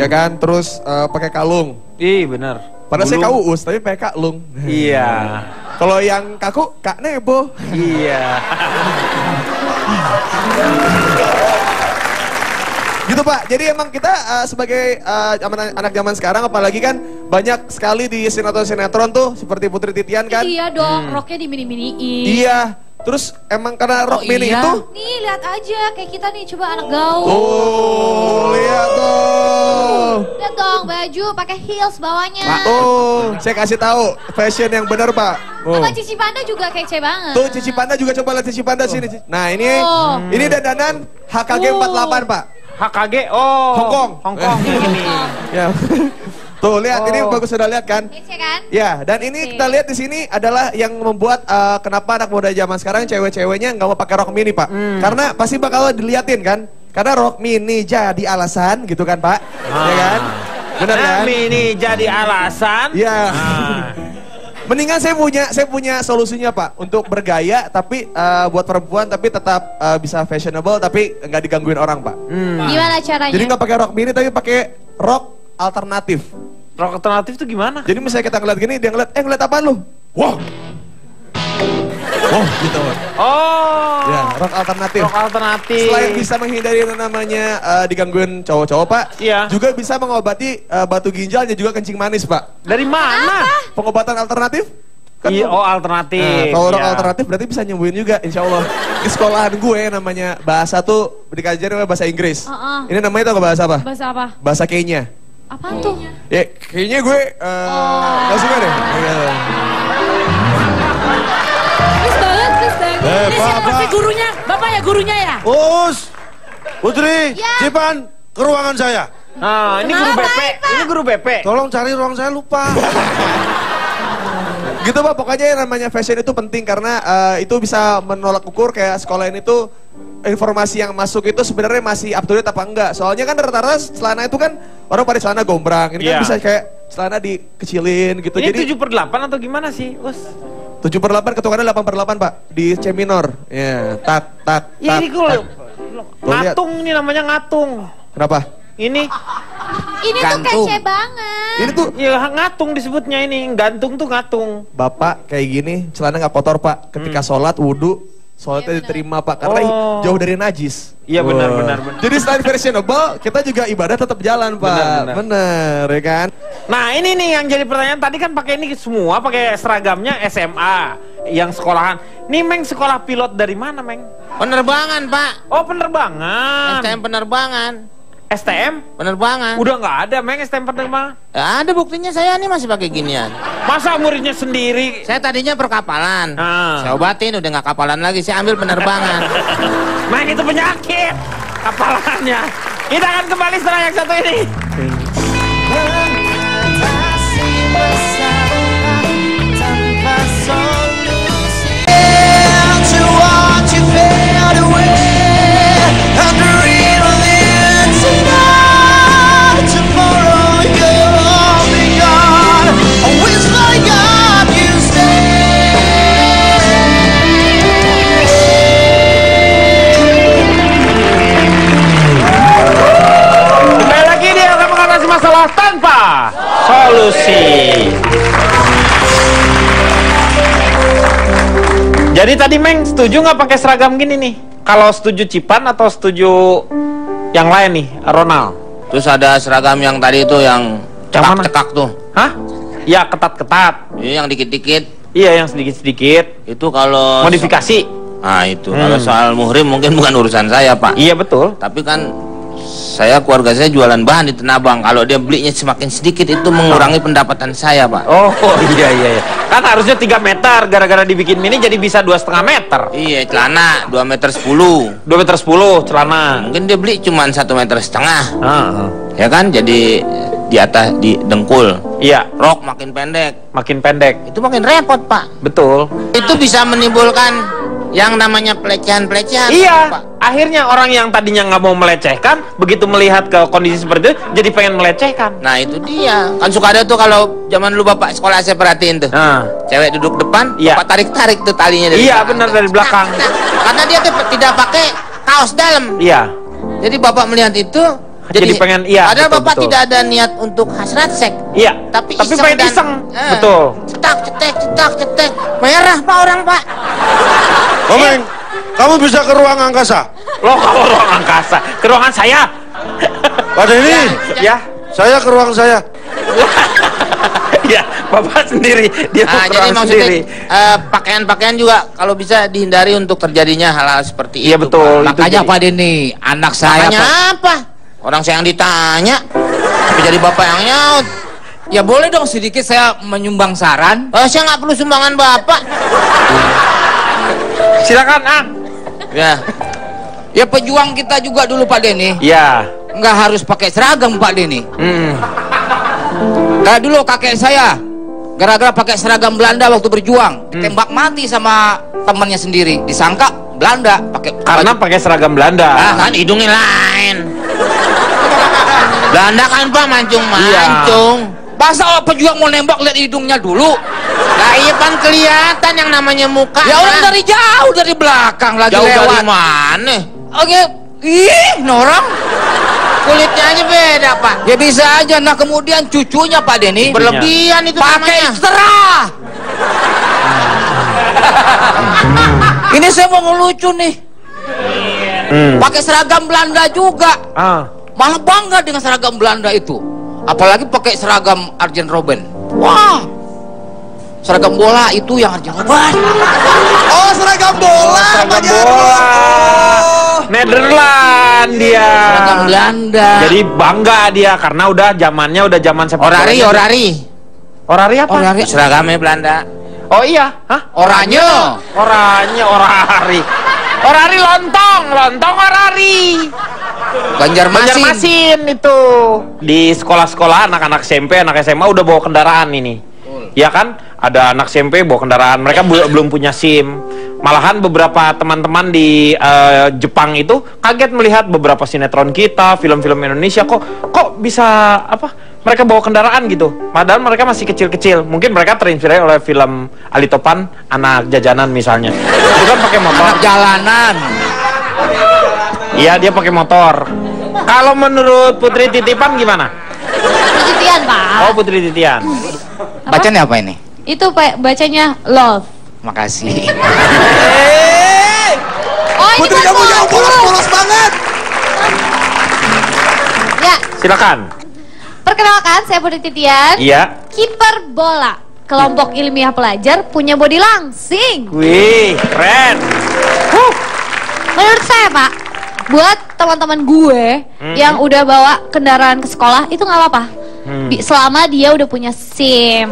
Ya kan, terus pakai kalung. Ih, bener. Padahal saya Gulung. KUUS, tapi pakai kalung. Iya. Kalau yang kaku, Kak Nebo. Iya. Gitu Pak, jadi emang kita sebagai anak zaman sekarang, apalagi kan banyak sekali di sinetron-sinetron tuh, seperti Putri Titian kan. Iya dong, roknya dimini-miniin. Iya, terus emang karena rok mini iya? itu. Nih lihat aja, kayak kita nih coba anak gaul. Oh, lihat tuh. Lihat dong baju pakai heels bawahnya. Oh, saya kasih tahu fashion yang benar Pak. Oh. Sama Cici Panda juga kece banget. Tuh Cici Panda juga, coba lihat Cici Panda sini. Nah ini dandanan HKG 48 Pak. HKG, Hongkong ini. Ya. Tuh lihat ini bagus, sudah lihat kan? Kece kan? Ya, dan ini kita lihat di sini adalah yang membuat kenapa anak muda zaman sekarang cewek-ceweknya nggak mau pakai rok mini Pak. Karena pasti bakal diliatin kan? Karena rok mini jadi alasan gitu kan Pak? Ya kan? Benar kan? Mini jadi alasan. Ya. Mendingan saya punya solusinya Pak untuk bergaya tapi buat perempuan tapi tetap bisa fashionable tapi nggak digangguin orang Pak. Gimana caranya? Jadi nggak pakai rok mini tapi pakai rok alternatif. Rok alternatif itu gimana? Jadi misalnya kita ngeliat gini, dia ngeliat apaan lu? Wow. Oh gitu. Oh. Ya, rok alternatif. Rok alternatif. Selain bisa menghindari yang namanya digangguin cowok-cowok Pak, Iya. juga bisa mengobati batu ginjal dan juga kencing manis Pak. Dari mana? Pengobatan alternatif? Kan Iya, alternatif. Nah, kalau rok Iya. alternatif berarti bisa nyembuhin juga, insya Allah. Di sekolahan gue namanya bahasa tuh dikajarin namanya bahasa Inggris. Ini namanya tau gak bahasa apa? Bahasa apa? Bahasa Kenya. Apaan tuh? Ya, kayaknya gue gak suka deh. Iya. Please banget. Pak, Siapa sih gurunya? Bapak ya gurunya ya? Us, Putri, Ya. Cipan, ke ruangan saya. Nah, ini guru BP. Ini guru BP. Tolong cari ruang saya, lupa. Gitu Pak, pokoknya yang namanya fashion itu penting karena itu bisa menolak ukur kayak sekolah ini tuh informasi yang masuk itu sebenarnya masih up to date apa enggak. Soalnya kan rata-rata celana itu kan orang pada celana gombrang. Ini kan Iya. bisa kayak celana dikecilin gitu. Ini Jadi 7/8 atau gimana sih, Us? 7/8 ketukannya 8/8 Pak di C minor. Ya, tak. Ya ini kalau lihat. ngatung ini namanya ngatung. Kenapa? Ini Ini Gantung. tuh kece banget. Ini tuh ya ngatung disebutnya ini, gantung tuh ngatung. Bapak kayak gini celana nggak kotor Pak. Ketika sholat wudhu, sholatnya Iya, benar. diterima Pak karena Oh. jauh dari najis. Iya, benar, Wah. benar. Jadi selain fashionable, kita juga ibadah tetap jalan Pak. Benar. Bener ya kan? Nah ini nih yang jadi pertanyaan tadi kan pakai ini semua pakai seragamnya SMA yang sekolahan. Nih Meng sekolah pilot dari mana Meng? Penerbangan, Pak. Oh penerbangan. STM penerbangan. STM? Penerbangan. Udah nggak ada Meng STM penerbangan. Ya, ada buktinya saya nih masih pakai ginian. Masa muridnya sendiri? Saya tadinya perkapalan. Ah. Saya obatin udah nggak kapalan lagi. Saya ambil penerbangan. Meng itu penyakit kapalannya. Kita akan kembali setelah yang satu ini. Tomorrow you'll be gone. Jadi tadi Meng setuju nggak pakai seragam gini nih? Kalau setuju Cipan atau setuju yang lain nih, Ronald? Terus ada seragam yang tadi itu yang cekak-cekak tuh. Hah? Ya ketat-ketat. Iya yang dikit-dikit. Iya yang sedikit-sedikit. Itu kalau modifikasi. Nah itu kalau soal muhrim mungkin bukan urusan saya Pak. Iya betul. Tapi kan keluarga saya jualan bahan di Tanah Abang. Kalau dia belinya semakin sedikit itu mengurangi pendapatan saya Pak. Oh iya. Kan harusnya 3 meter, gara-gara dibikin mini jadi bisa 2,5 meter. Iya celana 2,10 meter. 2,10 meter celana. Mungkin dia beli cuma 1,5 meter. Ya kan jadi di atas di dengkul. Iya. Rok makin pendek. Makin pendek. Itu makin repot Pak. Betul. Itu bisa menimbulkan yang namanya pelecehan-pelecehan. Iya, Pak. akhirnya orang yang tadinya nggak mau melecehkan, begitu melihat ke kondisi seperti itu, jadi pengen melecehkan. Nah itu dia. Kan suka ada tuh kalau zaman dulu Bapak sekolah saya perhatiin tuh. Cewek duduk depan, iya. Bapak tarik-tarik tuh talinya dari belakang. belakang. Benar dari belakang. Karena dia tuh tidak pakai kaos dalam. Iya. Jadi Bapak melihat itu, jadi pengen, iya. Padahal betul, Bapak tidak ada niat untuk hasrat seks. Iya. Tapi pengen iseng. Betul. Cetak, merah Pak orang Pak. Komeng, kamu bisa ke ruang angkasa? Loh, kalau ruang angkasa, ke ruangan saya. Pada ini? Ya. Saya ke ruang saya. Ya, Bapak sendiri. Dia Nah, jadi maksudnya pakaian-pakaian juga kalau bisa dihindari untuk terjadinya hal-hal seperti itu. Iya betul. Makanya Pak Denny, anak saya Makanya apa? Orang saya yang ditanya, tapi jadi Bapak yang nyaut. Ya boleh dong sedikit saya menyumbang saran. Saya nggak perlu sumbangan Bapak. Silakan, Ang. Ya. Ya pejuang kita juga dulu Pak Denny. Ya. Nggak harus pakai seragam Pak Denny. Kayak dulu kakek saya, gara-gara pakai seragam Belanda waktu berjuang, ditembak mati sama temannya sendiri. Disangka Belanda karena pakai seragam Belanda. Kan hidungnya lain. Belanda kan Pak mancung-mancung. Masa pejuang mau nembak lihat hidungnya dulu? Nah iya kan kelihatan yang namanya muka. Ya orang dari jauh dari belakang lagi jauh lewat. Dari mana? Oke, norang. Kulitnya aja beda Pak. Ya bisa aja. Nah kemudian cucunya Pak Denny berlebihan itu pakai cerah. Ini saya mau ngelucu nih. Pakai seragam Belanda juga. Malah bangga dengan seragam Belanda itu. Apalagi pakai seragam Arjen Robben. Wah, seragam bola itu yang Arjen Robben. Oh, seragam bola. Seragam bola. Nederland dia. Seragam Belanda. Jadi bangga dia karena udah zaman sepak bola. Orari apa? Seragamnya Belanda. Oh iya, hah? Oranye. Orari. Orari lontong orari. Banjarmasin itu. Di sekolah-sekolah anak-anak SMP, anak SMA udah bawa kendaraan ini. Ya kan? Ada anak SMP bawa kendaraan. Mereka belum punya SIM. Malahan beberapa teman-teman di Jepang itu kaget melihat beberapa sinetron kita, film-film Indonesia kok bisa mereka bawa kendaraan gitu. Padahal mereka masih kecil-kecil. Mungkin mereka terinspirasi oleh film Ali Topan, Anak Jajanan misalnya. Itu kan pakai motor. Anak jalanan. Iya, dia pakai motor. Kalau menurut Putri Titipan gimana? Putri Titian, Pak. Oh, Putri Titian. Bacanya apa ini? Itu bacanya love. Makasih. Oh, ini Putri kamu yang polos banget. Ya, Silakan. perkenalkan saya Putri Titian. Iya. Kiper bola. Kelompok ilmiah pelajar punya body langsing. Wih, keren. Menurut saya Pak, buat teman-teman gue yang udah bawa kendaraan ke sekolah itu nggak apa-apa. Selama dia udah punya SIM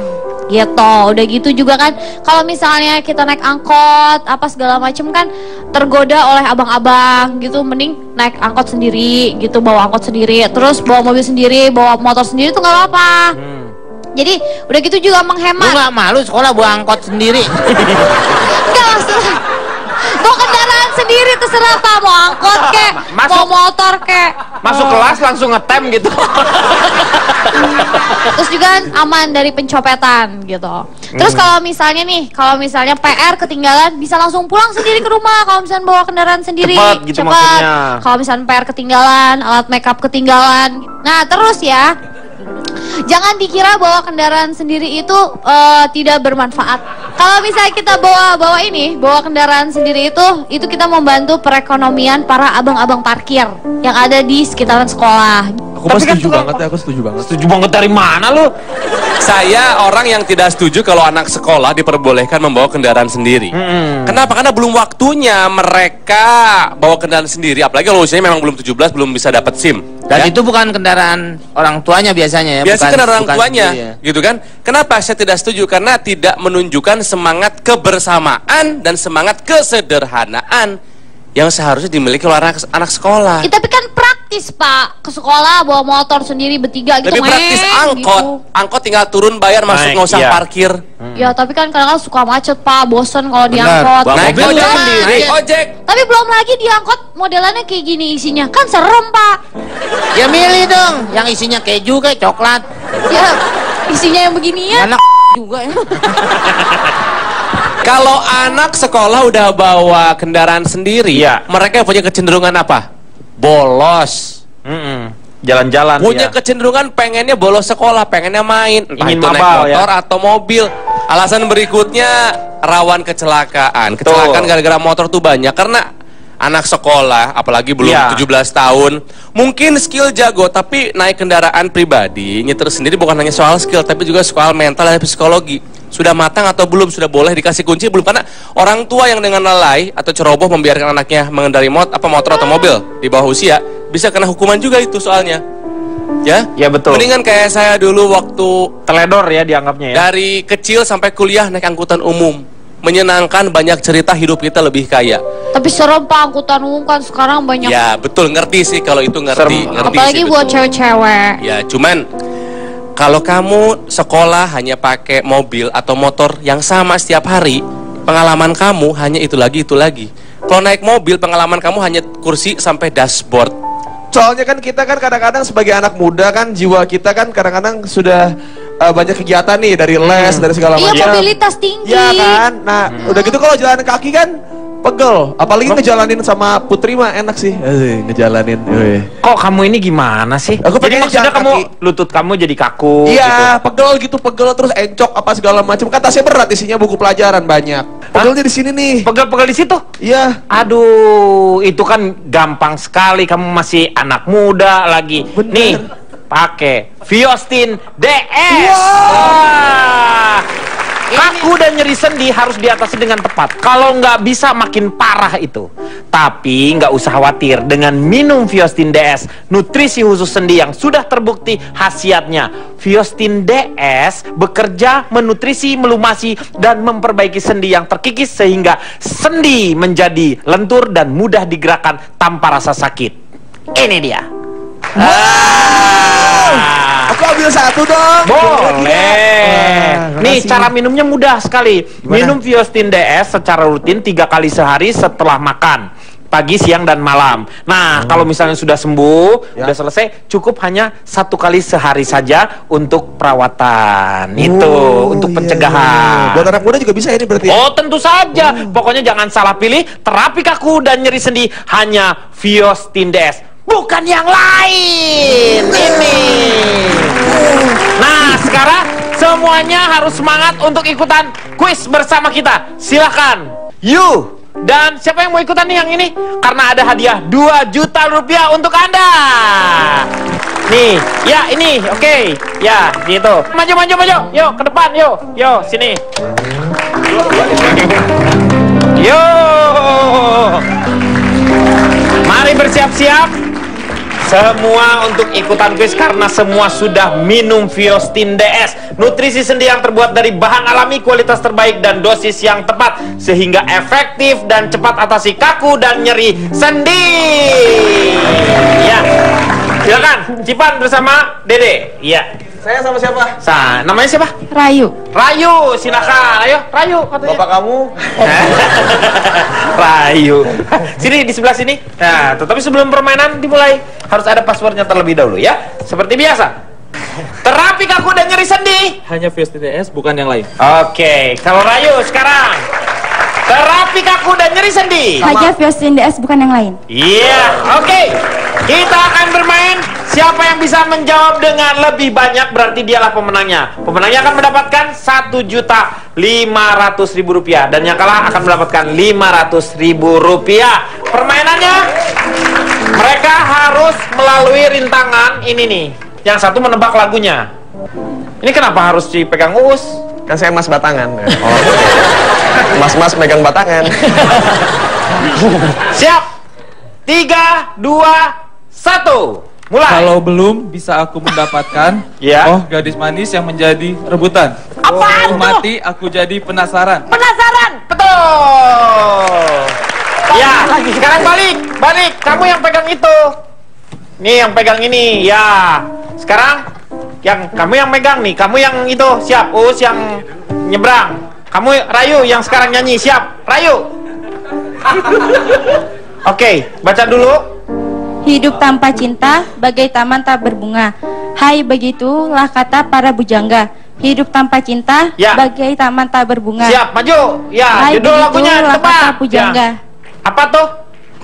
gitu. Udah gitu juga kan kalau misalnya kita naik angkot apa segala macem kan tergoda oleh abang-abang gitu, mending naik angkot sendiri gitu, bawa angkot sendiri, terus bawa mobil sendiri, bawa motor sendiri itu nggak apa-apa. Jadi udah gitu juga menghemat. Lu nggak malu sekolah bawa angkot sendiri? Enggak, maksudnya bawa kendaraan sendiri terserah Pak, mau angkot kek, mau motor kek. Masuk kelas langsung ngetem gitu. Terus juga aman dari pencopetan gitu. Terus kalau misalnya PR ketinggalan bisa langsung pulang sendiri ke rumah kalau misalnya bawa kendaraan sendiri. Cepet gitu maksudnya. Kalau misalnya PR ketinggalan, alat makeup ketinggalan. Nah, terus ya, jangan dikira bahwa kendaraan sendiri itu tidak bermanfaat. Kalau misalnya kita bawa kendaraan sendiri itu kita membantu perekonomian para abang-abang parkir yang ada di sekitaran sekolah. Aku setuju banget ya, aku setuju banget. Setuju banget dari mana lu? Saya orang yang tidak setuju kalau anak sekolah diperbolehkan membawa kendaraan sendiri. Kenapa? Karena belum waktunya mereka bawa kendaraan sendiri. Apalagi kalau usianya memang belum 17, belum bisa dapat SIM. Dan itu bukan kendaraan orang tuanya biasanya ya. Biasanya kendaraan orang tuanya, ya. gitu kan? Kenapa saya tidak setuju? Karena tidak menunjukkan semangat kebersamaan dan semangat kesederhanaan yang seharusnya dimiliki oleh anak sekolah. Ya, tapi kan praktis Pak, ke sekolah bawa motor sendiri bertiga gitu. Lebih praktis angkot, gitu. Angkot tinggal turun bayar masuk nggak usah parkir. Ya tapi kan kadang-kadang suka macet Pak, bosen kalau diangkot. Naik ojek sendiri. Ojek. Tapi belum lagi diangkot modelannya kayak gini isinya, kan serem Pak. Ya milih dong, yang isinya keju kayak coklat. Ya isinya yang beginian. Anak juga ya. Kalau anak sekolah udah bawa kendaraan sendiri, ya, mereka punya kecenderungan apa? Bolos. Jalan-jalan. Punya kecenderungan pengennya bolos sekolah, pengennya main, ingin itu naik motor atau mobil. Alasan berikutnya rawan kecelakaan. Kecelakaan gara-gara motor tuh banyak karena anak sekolah, apalagi belum 17 tahun, mungkin skill jago, tapi naik kendaraan pribadi, nyetir sendiri bukan hanya soal skill, tapi juga soal mental dan psikologi. Sudah matang atau belum, sudah boleh dikasih kunci belum? Karena orang tua yang dengan lalai atau ceroboh membiarkan anaknya mengendarai motor atau mobil di bawah usia, bisa kena hukuman juga itu soalnya. Ya betul. Mendingan kayak saya dulu waktu teledor ya dianggapnya ya. Dari kecil sampai kuliah naik angkutan umum. Menyenangkan, banyak cerita, hidup kita lebih kaya. Tapi serem Pak, angkutan umum kan sekarang banyak. Ya betul, ngerti sih kalau itu ngerti apalagi sih, buat betul. cewek-cewek. Ya cuman kalau kamu sekolah hanya pakai mobil atau motor yang sama setiap hari, pengalaman kamu hanya itu lagi. Kalau naik mobil, pengalaman kamu hanya kursi sampai dashboard. Soalnya kan kita kan kadang-kadang sebagai anak muda kan jiwa kita kan kadang-kadang sudah banyak kegiatan nih dari les dari segala macam. Iya, mobilitas tinggi. Iya kan. Nah, udah gitu kalau jalan kaki kan pegel. Apalagi ngejalanin sama Putri mah enak sih. Ngejalanin. Kok kamu ini gimana sih? Aku jadi pengen maksudnya jalan kamu kaki. lutut kamu jadi kaku. Iya, pegel terus encok apa segala macam. Kan tasnya berat, isinya buku pelajaran banyak. Pegelnya di sini nih. Pegel di situ? Iya. Aduh, itu kan gampang sekali. Kamu masih anak muda lagi. Bener. Nih, pakai Viostin DS. Wah. Kaku dan nyeri sendi harus diatasi dengan tepat. Kalau nggak bisa makin parah itu. Tapi nggak usah khawatir dengan minum Viostin DS, nutrisi khusus sendi yang sudah terbukti khasiatnya. Viostin DS bekerja menutrisi, melumasi, dan memperbaiki sendi yang terkikis sehingga sendi menjadi lentur dan mudah digerakkan tanpa rasa sakit. Ini dia. Aku ambil satu dong. Boleh. Nih cara minumnya mudah sekali. Minum Viostin DS secara rutin 3 kali sehari setelah makan, pagi, siang, dan malam. Nah, kalau misalnya sudah sembuh, sudah selesai, cukup hanya 1 kali sehari saja untuk perawatan. Itu untuk pencegahan. Buat anak muda juga bisa ini berarti. Oh, tentu saja. Pokoknya jangan salah pilih. Terapi kaku dan nyeri sendi hanya Viostin DS, bukan yang lain. Ini. Nah, sekarang semuanya harus semangat untuk ikutan kuis bersama kita. Silakan. You. Dan siapa yang mau ikutan nih yang ini? Karena ada hadiah 2 juta rupiah untuk Anda. Nih, ya ini, oke. Ya, gitu. Maju. Yuk, ke depan, yuk. Yuk, sini. Yuk. Mari bersiap-siap. Semua untuk ikutan kuis karena semua sudah minum Viostin DS, nutrisi sendi yang terbuat dari bahan alami kualitas terbaik dan dosis yang tepat sehingga efektif dan cepat atasi kaku dan nyeri sendi. Ya, silakan Cipan bersama Dede. Iya. Saya sama siapa? Namanya siapa? Rayu. Rayu, silakan. Ayo, Rayu katanya. Bapak kamu? Rayu. Sini di sebelah sini. Nah, tetapi sebelum permainan dimulai harus ada passwordnya terlebih dahulu ya. Seperti biasa. Terapi kaku dan nyeri sendi. Hanya Viostin DS, bukan yang lain. Oke, kalau Rayu sekarang. Terapi kaku dan nyeri sendi. Hanya Viostin DS, bukan yang lain. Iya, oke. Kita akan bermain. Siapa yang bisa menjawab dengan lebih banyak berarti dialah pemenangnya. Pemenangnya akan mendapatkan 1 juta Rp500.000 dan yang kalah akan mendapatkan Rp500.000. Permainannya, mereka harus melalui rintangan ini nih. Yang satu menebak lagunya. Ini kenapa harus dipegang Uus? Kan saya mas batangan. Mas-mas megang batangan. Siap. 3, 2, 1. Mulai. Kalau belum bisa aku mendapatkan, ya. Oh gadis manis yang menjadi rebutan. Apaan Aku mati, aku jadi penasaran. Penasaran? Betul. Ya, sekarang balik. Kamu yang pegang itu. Nih yang pegang ini. Ya. Sekarang kamu yang megang nih. Kamu yang itu. Siap. Us yang nyebrang. Kamu Rayu yang sekarang nyanyi. Siap. Rayu. Oke, baca dulu. Hidup tanpa cinta bagai taman tak berbunga. Hai, begitulah kata para bujangga. Hidup tanpa cinta bagai taman tak berbunga. Siap, maju. Ya, Hai, judul lagunya begitulah kata tebak. pujangga. Ya. Apa tuh?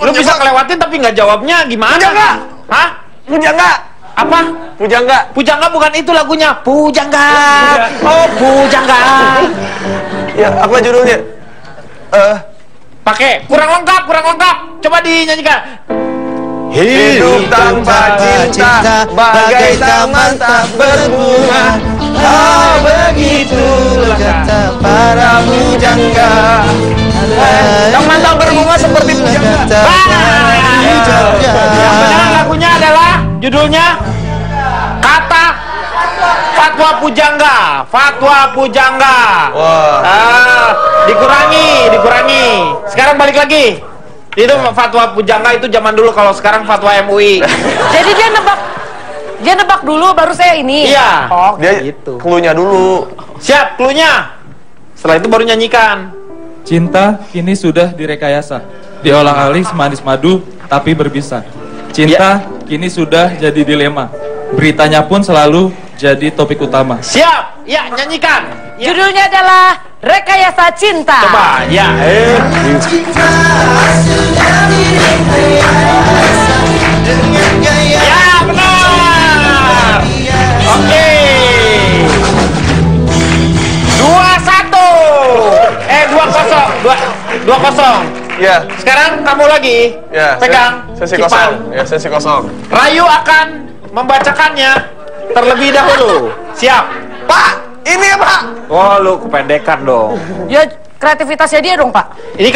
Lu bisa ngelewatin tapi nggak jawabnya gimana? Pujangga. Hah? Pujangga. Apa? Pujangga. Pujangga bukan itu lagunya. Pujangga. Oh, pujangga. Ya, apa judulnya? Pakai kurang lengkap. Coba dinyanyikan. Hidup tanpa cinta bagai taman tak berbunga. Ah, begitulah kata para pujangga. Taman tak berbunga seperti pujangga. Yang benar lagunya adalah judulnya Kata Fatwa Pujangga. Wah. Dikurangi. Sekarang balik lagi. Itu fatwa pujangga itu zaman dulu, kalau sekarang fatwa MUI. Jadi dia nebak dulu baru saya ini. Iya. Oh, Dia gitu. cluenya dulu. Siap, cluenya. Setelah itu baru nyanyikan. Cinta kini sudah direkayasa, diolah-alih semanis madu tapi berbisa. Cinta kini sudah jadi dilema, beritanya pun selalu jadi topik utama. Siap, ya nyanyikan. Ya. Judulnya adalah Rekayasa Cinta. Coba, ya. Ya, benar. Oke. 2-0. Ya. Sekarang kamu lagi. Ya. Pegang. Sesi Kipan. kosong. Ya, sesi kosong. Rayu akan membacakannya terlebih dahulu. Siap. Pak, ini ya Pak. Oh, lu kependekan dong. Ya kreativitasnya dia dong, Pak. Ini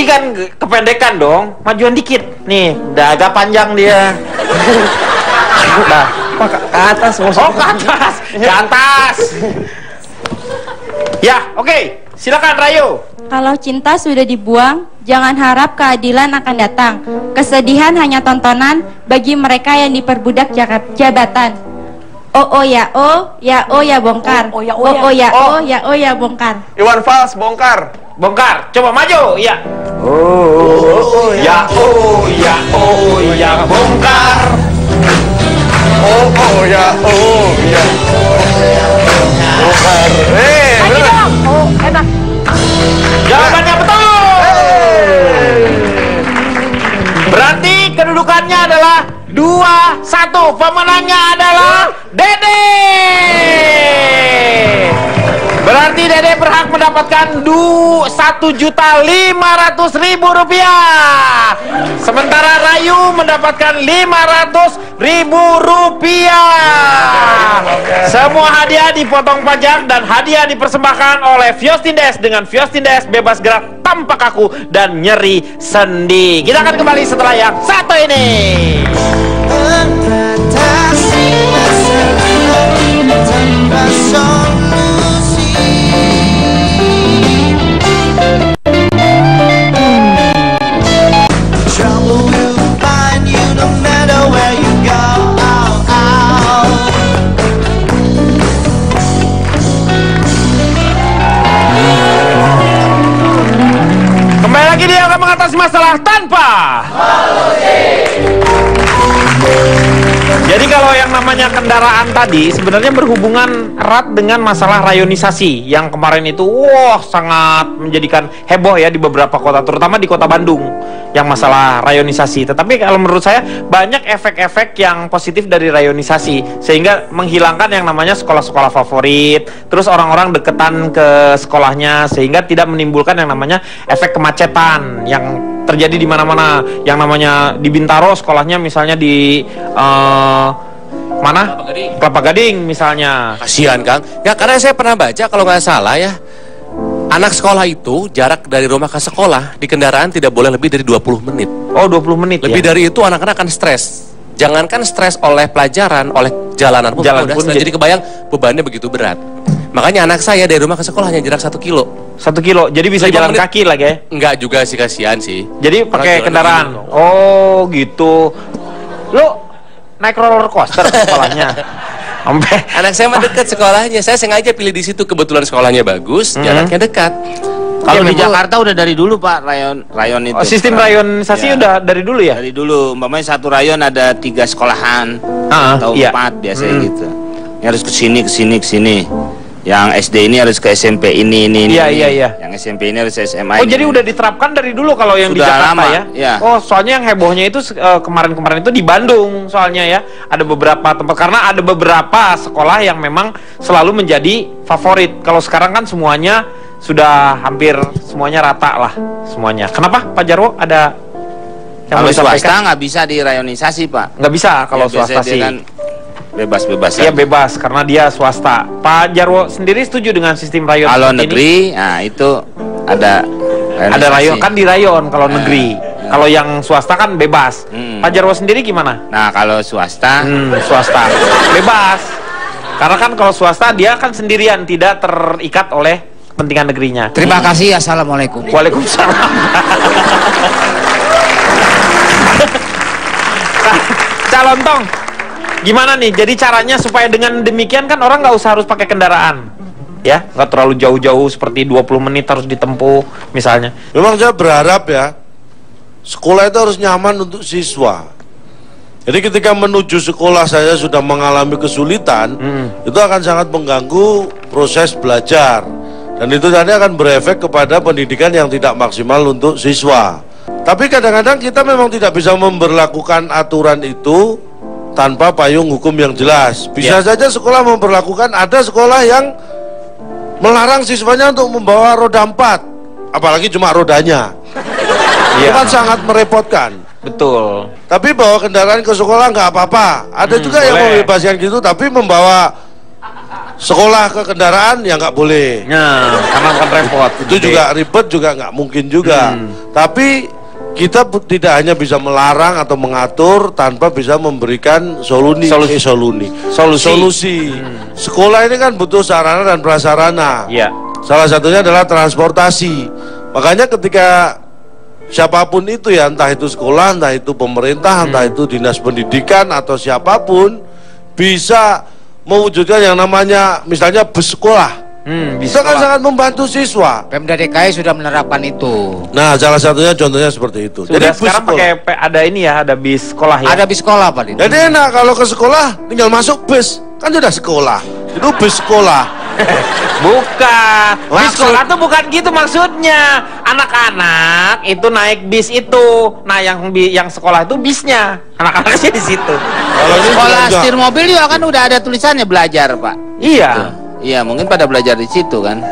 kan kependekan dong. Majuan dikit. Nih, udah agak panjang dia. Nah, Pak, ke atas maksudnya. oh, ke atas. Ke atas. Ya, oke. Silakan Rayu. Kalau cinta sudah dibuang, jangan harap keadilan akan datang. Kesedihan hanya tontonan bagi mereka yang diperbudak jabatan. Oh ya bongkar. Ya bongkar. Iwan Fals bongkar. Bongkar. Coba maju. Ya. Ya bongkar. Bongkar. Lagi dong. Oh, enak. Jawabannya betul. Berarti kedudukannya adalah 2-1. Pemenangnya adalah Dede. Berarti Dede berhak mendapatkan Rp1.500.000. Sementara Rayu mendapatkan Rp500.000. Semua hadiah dipotong pajak dan hadiah dipersembahkan oleh Fiostindes dengan Fiostindes bebas gerak tanpa kaku dan nyeri sendi. Kita akan kembali setelah yang satu ini. Kembali lagi dia akan mengatasi masalah tanpa solusi. namanya kendaraan tadi sebenarnya berhubungan erat dengan masalah rayonisasi yang kemarin itu sangat menjadikan heboh ya di beberapa kota, terutama di kota Bandung yang masalah rayonisasi. Tetapi kalau menurut saya banyak efek-efek yang positif dari rayonisasi sehingga menghilangkan yang namanya sekolah-sekolah favorit, terus orang-orang deketan ke sekolahnya sehingga tidak menimbulkan yang namanya efek kemacetan yang terjadi di mana-mana. Yang namanya di Bintaro sekolahnya misalnya di mana? Kelapa Gading misalnya. Kasihan Kang. Ya karena saya pernah baca kalau nggak salah ya, anak sekolah itu jarak dari rumah ke sekolah di kendaraan tidak boleh lebih dari 20 menit. Oh 20 menit Lebih ya? dari itu anak-anak akan stres. Jangankan stres oleh pelajaran, oleh jalanan pun udah stres. Jadi kebayang bebannya begitu berat. Makanya anak saya dari rumah ke sekolah hanya jarak 1 kilo. 1 kilo, jadi bisa jalan kaki lagi ya? Enggak juga sih, kasihan sih. Jadi pakai kendaraan. Oh gitu. Lu naik roller coaster sekolahnya. Sampai anak saya mah dekat sekolahnya. Saya sengaja pilih di situ, kebetulan sekolahnya bagus, jaraknya dekat. Kalau di Jakarta udah dari dulu Pak, rayon itu. Oh, sistem rayonisasi udah dari dulu ya? Dari dulu, umpamanya satu rayon ada 3 sekolahan atau 4 biasanya gitu. Ini harus ke sini. Yang SD ini harus ke SMP ini. Iya. Yang SMP ini harus SMA. Oh, jadi udah diterapkan dari dulu kalau yang Sudah di Jakarta lama, ya? Oh, soalnya yang hebohnya itu kemarin-kemarin itu di Bandung soalnya ya. Ada beberapa tempat karena ada beberapa sekolah yang memang selalu menjadi favorit. Kalau sekarang kan semuanya sudah hampir semuanya rata lah semuanya. Kenapa Pak Jarwo ada yang kalau swasta nggak bisa dirayonisasi Pak? Nggak bisa kalau swasta sih. Kan bebas-bebas. Iya bebas karena dia swasta. Pak Jarwo sendiri setuju dengan sistem rayon? Kalau negeri, nah itu ada rayon kan di rayon kalau negeri. Kalau yang swasta kan bebas. Pak Jarwo sendiri gimana? Nah kalau swasta, swasta bebas. Karena kan kalau swasta dia kan sendirian, tidak terikat oleh kepentingan negerinya. Terima kasih. Assalamualaikum. Waalaikumsalam. Calon Tong, gimana nih? Jadi caranya supaya dengan demikian kan orang nggak usah harus pakai kendaraan, ya? Nggak terlalu jauh-jauh seperti 20 menit harus ditempuh misalnya. Memang saya berharap ya, sekolah itu harus nyaman untuk siswa. Jadi ketika menuju sekolah saya sudah mengalami kesulitan, itu akan sangat mengganggu proses belajar. Dan itu nanti akan berefek kepada pendidikan yang tidak maksimal untuk siswa. Tapi kadang-kadang kita memang tidak bisa memberlakukan aturan itu tanpa payung hukum yang jelas. Bisa saja sekolah memberlakukan, ada sekolah yang melarang siswanya untuk membawa roda 4, apalagi cuma rodanya. Itu kan sangat merepotkan. Betul. Tapi bawa kendaraan ke sekolah nggak apa-apa. Ada juga yang membebaskan gitu, tapi membawa sekolah ke kendaraan ya nggak boleh. Nah, karena akan repot. Itu juga ribet, juga nggak mungkin juga. Tapi kita tidak hanya bisa melarang atau mengatur tanpa bisa memberikan solusi. Sekolah ini kan butuh sarana dan prasarana. Salah satunya adalah transportasi. Makanya ketika siapapun itu ya, entah itu sekolah, entah itu pemerintah, entah itu dinas pendidikan atau siapapun bisa mewujudkan yang namanya misalnya bus sekolah. Bisa kan sangat membantu siswa. Pemda DKI sudah menerapkan itu. Nah, salah satunya contohnya seperti itu. Jadi sekarang pakai ada ini ya, ada bis sekolah ya. Ada bis sekolah Pak. Jadi enak kalau ke sekolah tinggal masuk bis, kan sudah sekolah. Itu bis sekolah. Bukan. Bis sekolah tuh bukan gitu maksudnya. Anak-anak itu naik bis itu. Nah, yang sekolah itu bisnya. Anak-anaknya di situ. Kalau sekolah setir mobil juga kan udah ada tulisannya belajar Pak. Iya. Iya, mungkin pada belajar di situ kan.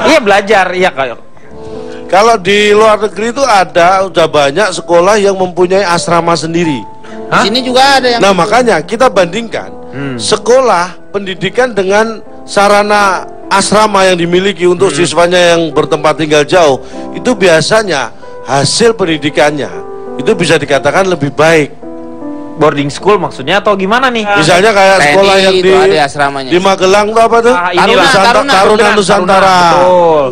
Iya, belajar. Iya, kayak kalau di luar negeri itu udah banyak sekolah yang mempunyai asrama sendiri. Di sini juga ada yang. Nah, makanya kita bandingkan sekolah pendidikan dengan sarana asrama yang dimiliki untuk siswanya yang bertempat tinggal jauh, itu biasanya hasil pendidikannya itu bisa dikatakan lebih baik. Boarding school maksudnya atau gimana nih? Misalnya kayak sekolah yang di Magelang tuh apa tuh? Taruna Nusantara.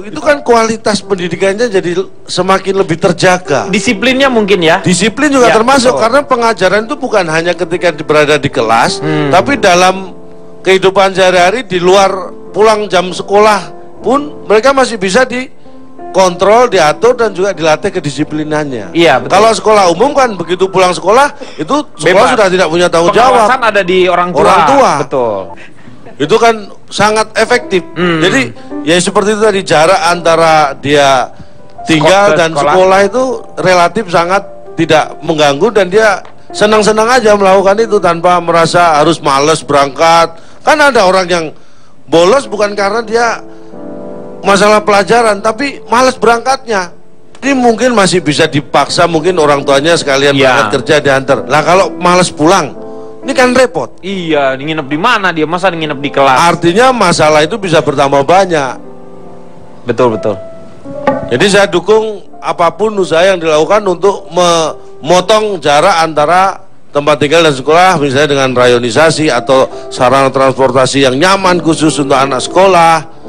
Itu kan kualitas pendidikannya jadi semakin lebih terjaga. Disiplinnya mungkin ya? Disiplin juga termasuk, karena pengajaran itu bukan hanya ketika berada di kelas, tapi dalam kehidupan sehari-hari di luar pulang jam sekolah pun mereka masih bisa dikontrol, diatur dan juga dilatih kedisiplinannya. Iya, betul. Kalau sekolah umum kan begitu pulang sekolah itu sekolah Bebas. sudah tidak punya tanggung jawab. Pengawasan ada di orang tua. Orang tua. Betul. Itu kan sangat efektif. Jadi ya seperti itu tadi, jarak antara dia tinggal dan sekolah itu relatif sangat tidak mengganggu dan dia senang-senang aja melakukan itu tanpa merasa harus malas berangkat. Kan ada orang yang bolos bukan karena dia masalah pelajaran, tapi malas berangkatnya. Ini mungkin masih bisa dipaksa, mungkin orang tuanya sekalian berangkat kerja diantar. Lah kalau malas pulang, ini kan repot. Iya, nginep di mana dia, masa nginep di kelas? Artinya masalah itu bisa bertambah banyak. Betul. Jadi saya dukung apapun usaha yang dilakukan untuk memotong jarak antara tempat tinggal dan sekolah, misalnya dengan rayonisasi atau sarana transportasi yang nyaman khusus untuk anak sekolah.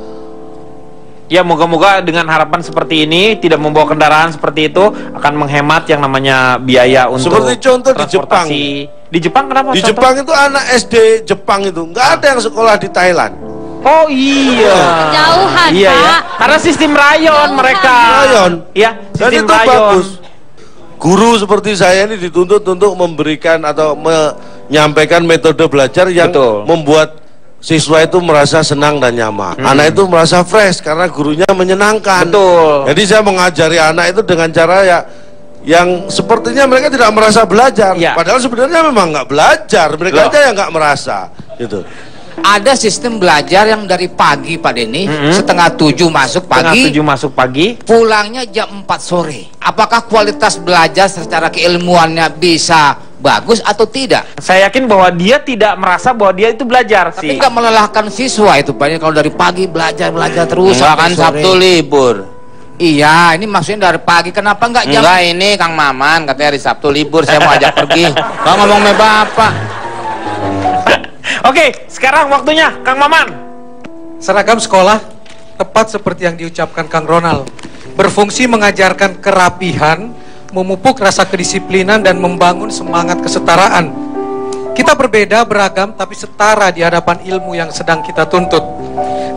Ya, moga-moga dengan harapan seperti ini, tidak membawa kendaraan seperti itu, akan menghemat yang namanya biaya untuk seperti contoh di Jepang. Di Jepang kenapa? Di Jepang itu anak SD Jepang itu nggak ada yang sekolah di Thailand. Oh iya. Jauhan, iya, Pak. ya. Karena sistem rayon mereka. Rayon. Iya, Dan sistem itu rayon. bagus. Guru seperti saya ini dituntut untuk memberikan atau menyampaikan metode belajar yang membuat siswa itu merasa senang dan nyaman. Anak itu merasa fresh karena gurunya menyenangkan. Betul. Jadi saya mengajari anak itu dengan cara yang sepertinya mereka tidak merasa belajar. Padahal sebenarnya memang nggak belajar, mereka aja yang nggak merasa. Gitu. Ada sistem belajar yang dari pagi, Pak Denny, setengah 7 masuk pagi, pulangnya jam 4 sore. Apakah kualitas belajar secara keilmuannya bisa bagus atau tidak? Saya yakin bahwa dia tidak merasa bahwa dia itu belajar. Tapi nggak melelahkan siswa itu, Pak. Kalau dari pagi belajar terus. Enggak kan Sabtu libur. Iya, ini maksudnya dari pagi. Kenapa nggak jam? Enggak, ini Kang Maman katanya hari Sabtu libur, saya mau ajak pergi. Kau ngomong sama Bapak. Oke, sekarang waktunya Kang Maman. Seragam sekolah tepat seperti yang diucapkan Kang Ronald, berfungsi mengajarkan kerapihan, memupuk rasa kedisiplinan dan membangun semangat kesetaraan. Kita berbeda, beragam, tapi setara di hadapan ilmu yang sedang kita tuntut.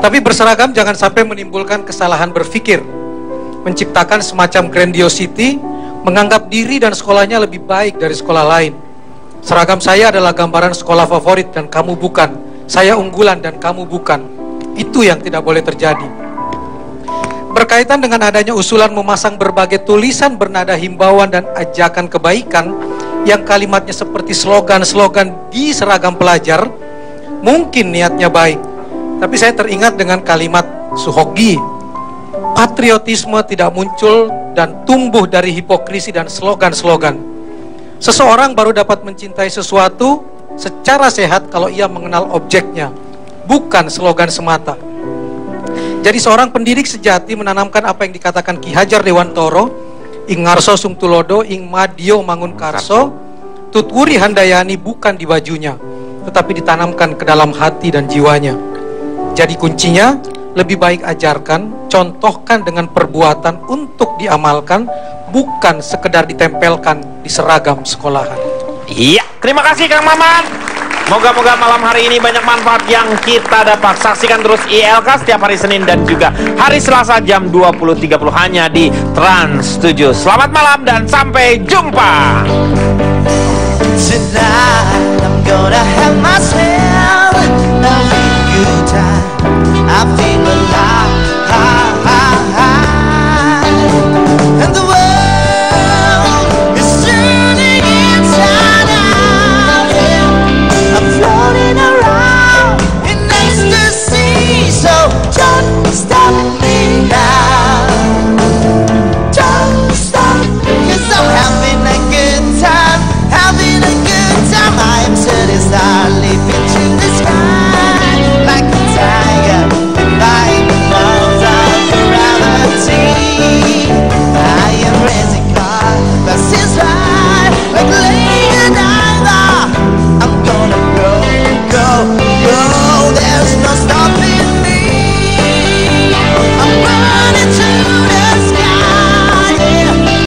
Tapi berseragam jangan sampai menimbulkan kesalahan berpikir, menciptakan semacam grandiosity, menganggap diri dan sekolahnya lebih baik dari sekolah lain. Seragam saya adalah gambaran sekolah favorit dan kamu bukan. Saya unggulan dan kamu bukan. Itu yang tidak boleh terjadi. Berkaitan dengan adanya usulan memasang berbagai tulisan bernada himbauan dan ajakan kebaikan yang kalimatnya seperti slogan-slogan di seragam pelajar, mungkin niatnya baik. Tapi saya teringat dengan kalimat Suhogi, patriotisme tidak muncul dan tumbuh dari hipokrisi dan slogan-slogan. Seseorang baru dapat mencintai sesuatu secara sehat kalau ia mengenal objeknya, bukan slogan semata. Jadi seorang pendidik sejati menanamkan apa yang dikatakan Ki Hajar Dewantoro, ing ngarso sung tulodo, ing madio mangun karso, tutwuri handayani bukan di bajunya, tetapi ditanamkan ke dalam hati dan jiwanya. Jadi kuncinya, lebih baik ajarkan, contohkan dengan perbuatan untuk diamalkan, bukan sekedar ditempelkan di seragam sekolahan. Iya, terima kasih Kang Maman. Moga-moga malam hari ini banyak manfaat yang kita dapat. Saksikan terus ILK setiap hari Senin dan juga hari Selasa jam 20.30 hanya di Trans 7. Selamat malam dan sampai jumpa.